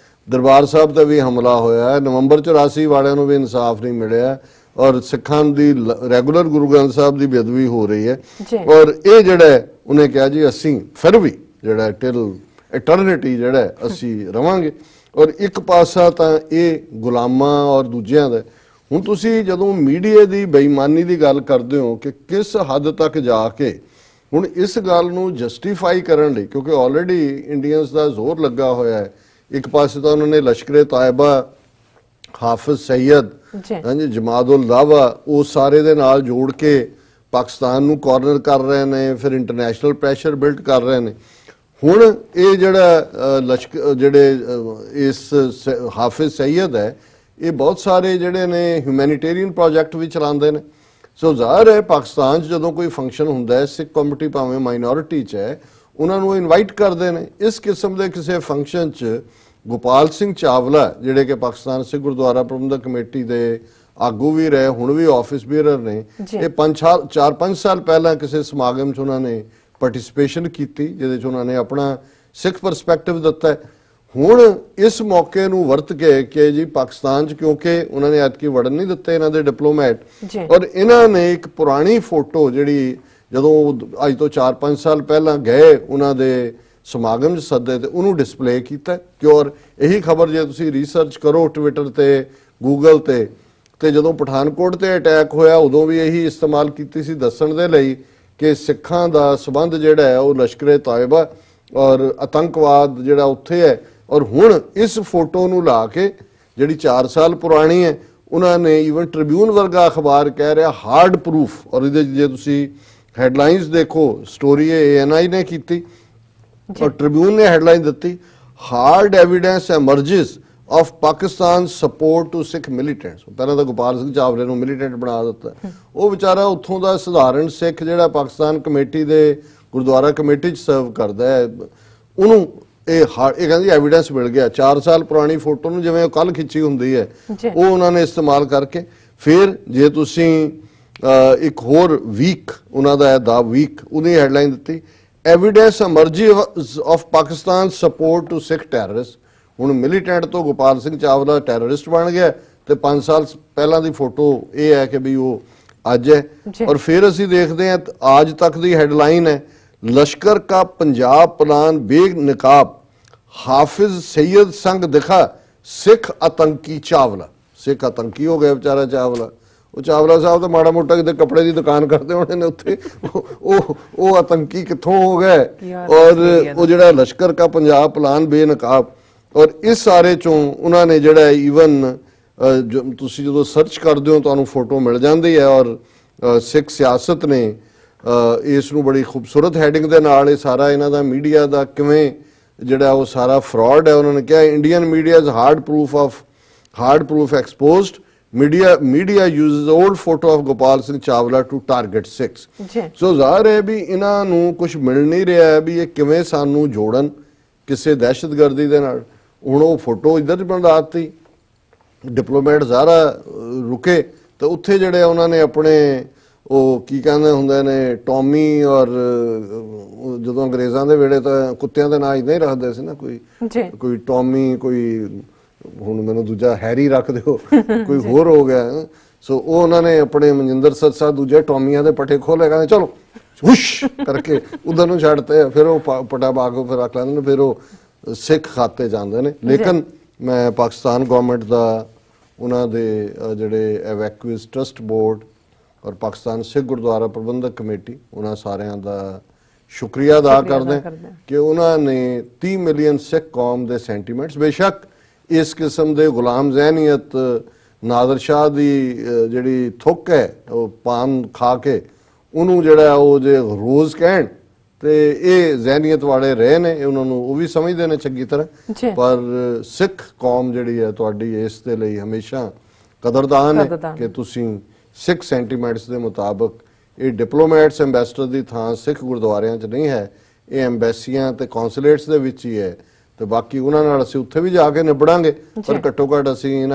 ਦਰਬਾਰ ਸਾਹਿਬ ਤੇ ਵੀ ਹਮਲਾ ਹੋਇਆ, ਨਵੰਬਰ 84 ਵਾਲਿਆਂ ਨੂੰ ਵੀ ਇਨਸਾਫ ਨਹੀਂ ਮਿਲਿਆ ਔਰ ਸਿੱਖਾਂ ਦੀ ਰੈਗੂਲਰ ਗੁਰੂ ਗ੍ਰੰਥ ਸਾਹਿਬ ਦੀ ਬੇਅਦਬੀ ਹੋ ਰਹੀ ਹੈ। ਔਰ ਇਹ ਜਿਹੜਾ ਉਹਨੇ ਕਿਹਾ ਜੀ ਅਸੀਂ ਫਿਰ ਵੀ ਜਿਹੜਾ ਟਿਲ ਇਟਰਨਿਟੀ ਜਿਹੜਾ ਅਸੀਂ ਰਵਾਂਗੇ। ਔਰ ਇੱਕ ਪਾਸਾ ਤਾਂ ਇਹ ਗੁਲਾਮਾਂ ਔਰ ਦੂਜਿਆਂ ਦਾ। ਹੁਣ ਤੁਸੀਂ ਜਦੋਂ ਮੀਡੀਆ ਦੀ ਬੇਈਮਾਨੀ ਦੀ ਗੱਲ ਕਰਦੇ ਹੋ ਕਿ ਕਿਸ ਹੱਦ ਤੱਕ ਜਾ ਕੇ ਹੁਣ ਇਸ ਗੱਲ ਨੂੰ ਜਸਟੀਫਾਈ ਕਰਨ ਲਈ, ਕਿਉਂਕਿ ਆਲਰੇਡੀ ਇੰਡੀਅਨਸ ਦਾ ਜ਼ੋਰ ਲੱਗਾ ਹੋਇਆ ਹੈ। ਇੱਕ ਪਾਸੇ ਤਾਂ ਉਹਨਾਂ ਨੇ ਲਸ਼ਕਰੇ ਤਾਇਬਾ, ਹਾਫਿਜ਼ ਸਈਦ, ਹਾਂਜੀ, ਜਮਾਤ-ਉਲ ਦਾਵਾ, ਉਹ ਸਾਰੇ ਦੇ ਨਾਲ ਜੋੜ ਕੇ ਪਾਕਿਸਤਾਨ ਨੂੰ ਕਾਰਨਰ ਕਰ ਰਹੇ ਨੇ, ਫਿਰ ਇੰਟਰਨੈਸ਼ਨਲ ਪ੍ਰੈਸ਼ਰ ਬਿਲਡ ਕਰ ਰਹੇ ਨੇ। ਹੁਣ ਇਹ ਜਿਹੜਾ ਜਿਹੜੇ ਇਸ ਹਾਫਿਜ਼ ਸਈਦ ਹੈ, ਇਹ ਬਹੁਤ ਸਾਰੇ ਜਿਹੜੇ ਨੇ ਹਿਊਮੈਨਿਟੇਰੀਅਨ ਪ੍ਰੋਜੈਕਟ ਵੀ ਚਲਾਉਂਦੇ ਨੇ। ਸੋ ਜ਼ਾਹਰ ਹੈ ਪਾਕਿਸਤਾਨ 'ਚ ਜਦੋਂ ਕੋਈ ਫੰਕਸ਼ਨ ਹੁੰਦਾ ਹੈ, ਸਿੱਖ ਕਮਿਊਨਿਟੀ ਭਾਵੇਂ ਮਾਈਨੋਰਿਟੀ 'ਚ ਹੈ, ਉਹਨਾਂ ਨੂੰ ਇਨਵਾਈਟ ਕਰਦੇ ਨੇ। ਇਸ ਕਿਸਮ ਦੇ ਕਿਸੇ ਫੰਕਸ਼ਨ 'ਚ ਗੋਪਾਲ ਸਿੰਘ ਚਾਵਲਾ, ਜਿਹੜੇ ਕਿ ਪਾਕਿਸਤਾਨ ਸਿੱਖ ਗੁਰਦੁਆਰਾ ਪ੍ਰਬੰਧਕ ਕਮੇਟੀ ਦੇ ਆਗੂ ਵੀ ਰਹੇ, ਹੁਣ ਵੀ ਆਫਿਸ ਬੀਅਰਰ ਨੇ, ਇਹ 4-5 ਸਾਲ ਪਹਿਲਾਂ ਕਿਸੇ ਸਮਾਗਮ 'ਚ ਉਹਨਾਂ ਨੇ ਪਾਰਟਿਸਿਪੇਸ਼ਨ ਕੀਤੀ, ਜਿਹਦੇ 'ਚ ਉਹਨਾਂ ਨੇ ਆਪਣਾ ਸਿੱਖ ਪਰਸਪੈਕਟਿਵ ਦਿੱਤਾ। ਹੁਣ ਇਸ ਮੌਕੇ ਨੂੰ ਵਰਤ ਕੇ ਕਿ ਜੀ ਪਾਕਿਸਤਾਨ 'ਚ, ਕਿਉਂਕਿ ਉਹਨਾਂ ਨੇ ਐਤਕੀ ਵੜਨ ਨਹੀਂ ਦਿੱਤੇ ਇਹਨਾਂ ਦੇ ਡਿਪਲੋਮੈਟ, ਔਰ ਇਹਨਾਂ ਨੇ ਇੱਕ ਪੁਰਾਣੀ ਫੋਟੋ ਜਿਹੜੀ ਜਦੋਂ ਅੱਜ ਤੋਂ 4-5 ਸਾਲ ਪਹਿਲਾਂ ਗਏ ਉਹਨਾਂ ਦੇ ਸਮਾਗਮ 'ਚ ਸੱਦੇ ਤੇ ਉਹਨੂੰ ਡਿਸਪਲੇ ਕੀਤਾ। ਔਰ ਇਹੀ ਖਬਰ ਜੇ ਤੁਸੀਂ ਰਿਸਰਚ ਕਰੋ ਟਵਿੱਟਰ ਤੇ, ਗੂਗਲ ਤੇ ਜਦੋਂ ਪਠਾਨਕੋਟ ਤੇ ਅਟੈਕ ਹੋਇਆ ਉਦੋਂ ਵੀ ਇਹੀ ਇਸਤੇਮਾਲ ਕੀਤੀ ਸੀ ਦੱਸਣ ਦੇ ਲਈ ਕਿ ਸਿੱਖਾਂ ਦਾ ਸਬੰਧ ਜਿਹੜਾ ਹੈ ਉਹ ਲਸ਼ਕਰੇ ਤਾਇਬਾ ਔਰ ਆਤੰਕਵਾਦ ਜਿਹੜਾ ਉੱਥੇ ਹੈ। ਔਰ ਹੁਣ ਇਸ ਫੋਟੋ ਨੂੰ ਲਾ ਕੇ ਜਿਹੜੀ 4 ਸਾਲ ਪੁਰਾਣੀ ਹੈ, ਉਹਨਾਂ ਨੇ ਈਵਨ ਟ੍ਰਿਬਿਊਨ ਵਰਗਾ ਅਖਬਾਰ ਕਹਿ ਰਿਹਾ ਹਾਰਡ ਪ੍ਰੂਫ, ਔਰ ਇਹਦੇ ਜੇ ਤੁਸੀਂ ਹੈਡਲਾਈਨਸ ਦੇਖੋ, ਸਟੋਰੀ ANI ਨੇ ਕੀਤੀ ਔਰ ਟ੍ਰਿਬਿਊਨ ਨੇ ਹੈਡਲਾਈਨ ਦਿੱਤੀ, hard evidence emerges of Pakistan support to Sikh militants। ਪਹਿਲਾਂ ਤਾਂ ਗੋਪਾਲ ਸਿੰਘ ਚਾਵਲੇ ਨੂੰ ਮਿਲੀਟੈਂਟ ਬਣਾ ਦਿੱਤਾ। ਉਹ ਵਿਚਾਰਾ ਉੱਥੋਂ ਦਾ ਸਧਾਰਨ ਸਿੱਖ ਜਿਹੜਾ ਪਾਕਿਸਤਾਨ ਕਮੇਟੀ ਦੇ ਗੁਰਦੁਆਰਾ ਕਮੇਟੀ 'ਚ ਸਰਵ ਕਰਦਾ ਹੈ, ਉਹਨੂੰ ਇਹ ਕਹਿੰਦੀ ਐਵੀਡੈਂਸ ਮਿਲ ਗਿਆ। 4 ਸਾਲ ਪੁਰਾਣੀ ਫੋਟੋ ਨੂੰ ਜਿਵੇਂ ਉਹ ਕੱਲ ਖਿੱਚੀ ਹੁੰਦੀ ਹੈ ਉਹ ਉਹਨਾਂ ਨੇ ਇਸਤੇਮਾਲ ਕਰਕੇ ਫਿਰ ਜੇ ਤੁਸੀਂ ਇੱਕ ਹੋਰ ਵੀਕ ਉਹਨਾਂ ਦਾ ਦਾ ਵੀਕ ਉਹਦੀ ਹੈਡਲਾਈਨ ਦਿੱਤੀ evidence emerges of Pakistan support to Sikh terrorists। ਹੁਣ ਮਿਲੀਟੈਂਟ ਤੋਂ ਗੋਪਾਲ ਸਿੰਘ ਚਾਵਲਾ ਟੈਰਰਿਸਟ ਬਣ ਗਿਆ ਤੇ 5 ਸਾਲ ਪਹਿਲਾਂ ਦੀ ਫੋਟੋ ਇਹ ਹੈ ਕਿ ਵੀ ਉਹ ਅੱਜ ਹੈ। ਔਰ ਫਿਰ ਅਸੀਂ ਦੇਖਦੇ ਹਾਂ ਅੱਜ ਤੱਕ ਦੀ ਹੈਡਲਾਈਨ ਹੈ लश्कर का पंजाब प्लान बेनकाब हाफिज सैयद संग दिखा सिख आतंकी चावला। सिख आतंकी हो गया बेचारा चावला। वो चावला साहब तो माड़ा मोटा कितने कपड़े की दुकान करते होने ने उत्थे वो आतंकी कित्थों हो गए। और वो जिहड़ा लश्कर का पंजाब प्लान बेनकाब और इस सारे चों उन्होंने जिहड़ा ईवन तुसीं जदों सर्च करदे हो तुहानूं फोटो मिल जाती है। और सिख सियासत ने ਇਸ ਨੂੰ ਬੜੀ ਖੂਬਸੂਰਤ ਹੈਡਿੰਗ ਦੇ ਨਾਲ ਇਹ ਸਾਰਾ ਇਹਨਾਂ ਦਾ ਮੀਡੀਆ ਦਾ ਕਿਵੇਂ ਜਿਹੜਾ ਉਹ ਸਾਰਾ ਫਰਾਡ ਹੈ। ਉਹਨਾਂ ਨੇ ਕਿਹਾ Indian media is hard proof exposed media uses old photo of Gopal Singh Chawla to target Sikhs। ਸੋ ਜ਼ਾਹਰ ਹੈ ਵੀ ਇਹਨਾਂ ਨੂੰ ਕੁਝ ਮਿਲ ਨਹੀਂ ਰਿਹਾ ਹੈ ਵੀ ਇਹ ਕਿਵੇਂ ਸਾਨੂੰ ਜੋੜਨ ਕਿਸੇ ਦਹਿਸ਼ਤਗਰਦੀ ਦੇ ਨਾਲ। ਹੁਣ ਉਹ ਫੋਟੋ ਇੱਧਰ ਬਣਾ ਦਿੱਤੀ ਡਿਪਲੋਮੈਟ ਜ਼ਾਰਾ ਰੁਕੇ ਤੇ ਉੱਥੇ ਜਿਹੜੇ ਉਹਨਾਂ ਨੇ ਆਪਣੇ ਉਹ ਕੀ ਕਹਿੰਦੇ ਹੁੰਦੇ ਨੇ ਟੌਮੀ ਔਰ ਜਦੋਂ ਅੰਗਰੇਜ਼ਾਂ ਦੇ ਵੇਲੇ ਤਾਂ ਕੁੱਤਿਆਂ ਦੇ ਨਾਂ ਇਦਾਂ ਹੀ ਰੱਖਦੇ ਸੀ ਨਾ ਕੋਈ ਟੌਮੀ ਕੋਈ ਹੁਣ ਮੈਨੂੰ ਦੂਜਾ ਹੈਰੀ ਰੱਖ ਦਿਓ ਕੋਈ ਹੋਰ ਹੋ ਗਿਆ। ਸੋ ਉਹ ਉਹਨਾਂ ਨੇ ਆਪਣੇ ਮਨਜਿੰਦਰ ਸੱਤ ਦੂਜੇ ਟੌਮੀਆਂ ਦੇ ਪੱਠੇ ਖੋਲੇ ਕਹਿੰਦੇ ਚਲੋ ਹੁਸ਼ ਕਰਕੇ ਉਧਰ ਨੂੰ ਛੱਡਤੇ ਫਿਰ ਉਹ ਪਟਾ ਪਾ ਕੇ ਫਿਰ ਰੱਖ ਲੈਂਦੇ ਨੇ ਫਿਰ ਉਹ ਸਿੱਖ ਖਾਤੇ ਜਾਂਦੇ ਨੇ। ਲੇਕਿਨ ਮੈਂ ਪਾਕਿਸਤਾਨ ਗਵਰਨਮੈਂਟ ਦਾ ਉਹਨਾਂ ਦੇ ਜਿਹੜੇ ਐਵੈਕੂਏਸ ਟਰਸਟ ਬੋਰਡ ਔਰ ਪਾਕਿਸਤਾਨ ਸਿੱਖ ਗੁਰਦੁਆਰਾ ਪ੍ਰਬੰਧਕ ਕਮੇਟੀ ਉਹਨਾਂ ਸਾਰਿਆਂ ਦਾ ਸ਼ੁਕਰੀਆ ਅਦਾ ਕਰਦੇ ਕਿ ਉਹਨਾਂ ਨੇ 30 ਮਿਲੀਅਨ ਸਿੱਖ ਕੌਮ ਦੇ ਸੈਂਟੀਮੈਂਟਸ ਬੇਸ਼ੱਕ ਇਸ ਕਿਸਮ ਦੇ ਗੁਲਾਮ ਜ਼ਹਿਨੀਅਤ ਨਾਦਰ ਸ਼ਾਹ ਦੀ ਜਿਹੜੀ ਥੁੱਕ ਹੈ ਉਹ ਪਾਨ ਖਾ ਕੇ ਉਹਨੂੰ ਜਿਹੜਾ ਉਹ ਜੇ ਰੋਜ਼ ਕਹਿਣ ਤੇ ਇਹ ਜ਼ਹਿਨੀਅਤ ਵਾਲੇ ਰਹੇ ਨੇ ਉਹਨਾਂ ਨੂੰ ਉਹ ਵੀ ਸਮਝਦੇ ਨੇ ਚੰਗੀ ਤਰ੍ਹਾਂ। ਪਰ ਸਿੱਖ ਕੌਮ ਜਿਹੜੀ ਹੈ ਤੁਹਾਡੀ ਇਸ ਦੇ ਲਈ ਹਮੇਸ਼ਾ ਕਦਰਦਾਨ ਹੈ ਕਿ ਤੁਸੀਂ ਸਿੱਖ ਸੈਂਟੀਮੈਂਟਸ ਦੇ ਮੁਤਾਬਕ ਇਹ ਡਿਪਲੋਮੈਟਸ ਐਂਬੈਸਡਰ ਦੀ ਥਾਂ ਸਿੱਖ ਗੁਰਦੁਆਰਿਆਂ 'ਚ ਨਹੀਂ ਹੈ, ਇਹ ਐਂਬੈਸੀਆਂ ਤੇ ਕੌਂਸੂਲੇਟਸ ਦੇ ਵਿੱਚ ਹੀ ਹੈ। ਤੇ ਬਾਕੀ ਉਹਨਾਂ ਨਾਲ ਅਸੀਂ ਉੱਥੇ ਵੀ ਜਾ ਕੇ ਨਿਬੜਾਂਗੇ ਪਰ ਘੱਟੋ ਘੱਟ ਅਸੀਂ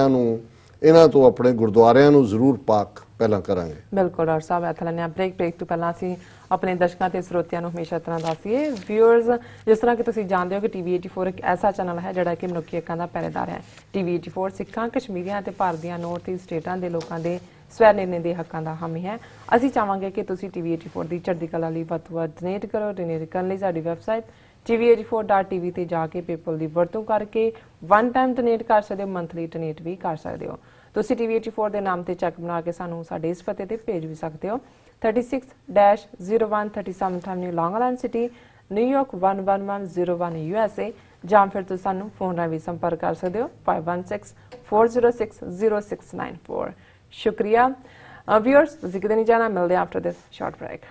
ਇਹਨਾਂ ਤੋਂ ਆਪਣੇ ਗੁਰਦੁਆਰਿਆਂ ਨੂੰ ਜ਼ਰੂਰ ਪਾਕ ਪਹਿਲਾਂ ਕਰਾਂਗੇ। ਬਿਲਕੁਲ ਡਾਕਟਰ ਸਾਹਿਬ ਇੱਥੇ ਲੈਣੇ ਬ੍ਰੇਕ ਤੋਂ ਪਹਿਲਾਂ ਅਸੀਂ ਆਪਣੇ ਦਰਸ਼ਕਾਂ ਤੇ ਸਰੋਤਿਆਂ ਨੂੰ ਹਮੇਸ਼ਾ ਤਰ੍ਹਾਂ ਦੱਸੀਏ ਵਿਊਅਰਸ ਜਿਸ ਤਰ੍ਹਾਂ ਕਿ ਤੁਸੀਂ ਜਾਣਦੇ ਹੋ ਕਿ ਟੀਵੀ 84 ਇੱਕ ਐਸਾ ਚੈਨਲ ਹੈ ਜਿਹੜਾ ਕਿ ਮਨੁੱਖੀ ਹੱਕਾਂ ਦਾ ਪਹਿਰੇਦਾਰ ਹੈ। ਟੀਵੀ 84 ਸਿੱਖਾਂ ਕਸ਼ਮੀਰੀਆਂ ਤੇ ਭਾਰਤ ਦੀਆਂ ਨਾਰਥ ਈਸਟ ਸਟੇਟਾਂ ਦੇ ਲੋਕਾਂ ਦੇ ਸਵੈ ਨਿਰਣੇ ਦੇ ਹੱਕਾਂ ਦਾ ਹਾਮੀ ਹੈ। ਅਸੀਂ ਚਾਹਾਂਗੇ ਕਿ ਤੁਸੀਂ ਟੀਵੀ 84 ਦੀ ਚੜ੍ਹਦੀ ਕਲਾ ਲਈ ਵੱਧ ਤੋਂ ਵੱਧ ਡੋਨੇਟ ਕਰੋ। ਡੋਨੇਟ ਕਰਨ ਲਈ ਸਾਡੀ ਵੈਬਸਾਈਟ tv84.tv ਤੇ ਜਾ ਕੇ ਪੇਪਲ ਦੀ ਵਰਤੋਂ ਕਰਕੇ ਵਨ ਟਾਈਮ ਡੋਨੇਟ ਕਰ ਸਕਦੇ ਹੋ, ਮੰਥਲੀ ਡੋਨੇਟ ਵੀ ਕਰ ਸਕਦੇ ਹੋ। ਤੁਸੀਂ ਟੀਵੀ 84 ਦੇ ਨਾਮ ਤੇ ਚੈੱਕ ਬਣਾ ਕੇ ਸਾਨੂੰ ਸਾਡੇ ਇਸ ਪਤੇ ਤੇ ਭੇਜ ਵੀ ਸਕਦੇ ਹੋ 36-0137 ਐਵਨਿਊ ਲੌਂਗ ਆਈਲੈਂਡ ਸਿਟੀ ਨਿਊਯਾਰਕ 11101 USA ਜਾਂ ਫਿਰ ਤੁਸੀਂ ਸਾਨੂੰ ਫੋਨ ਰਾਹੀਂ ਵੀ ਸੰਪਰਕ ਕਰ ਸਕਦੇ ਹੋ 5164060694। ਸ਼ੁਕਰੀਆ ਵਿਊਅਰਸ, ਤੁਸੀਂ ਕਿਤੇ ਨਹੀਂ ਜਾਣਾ, ਮਿਲਦੇ ਆਫਟਰ ਦਿਸ ਸ਼ਾਰਟ ਬ੍ਰੇਕ।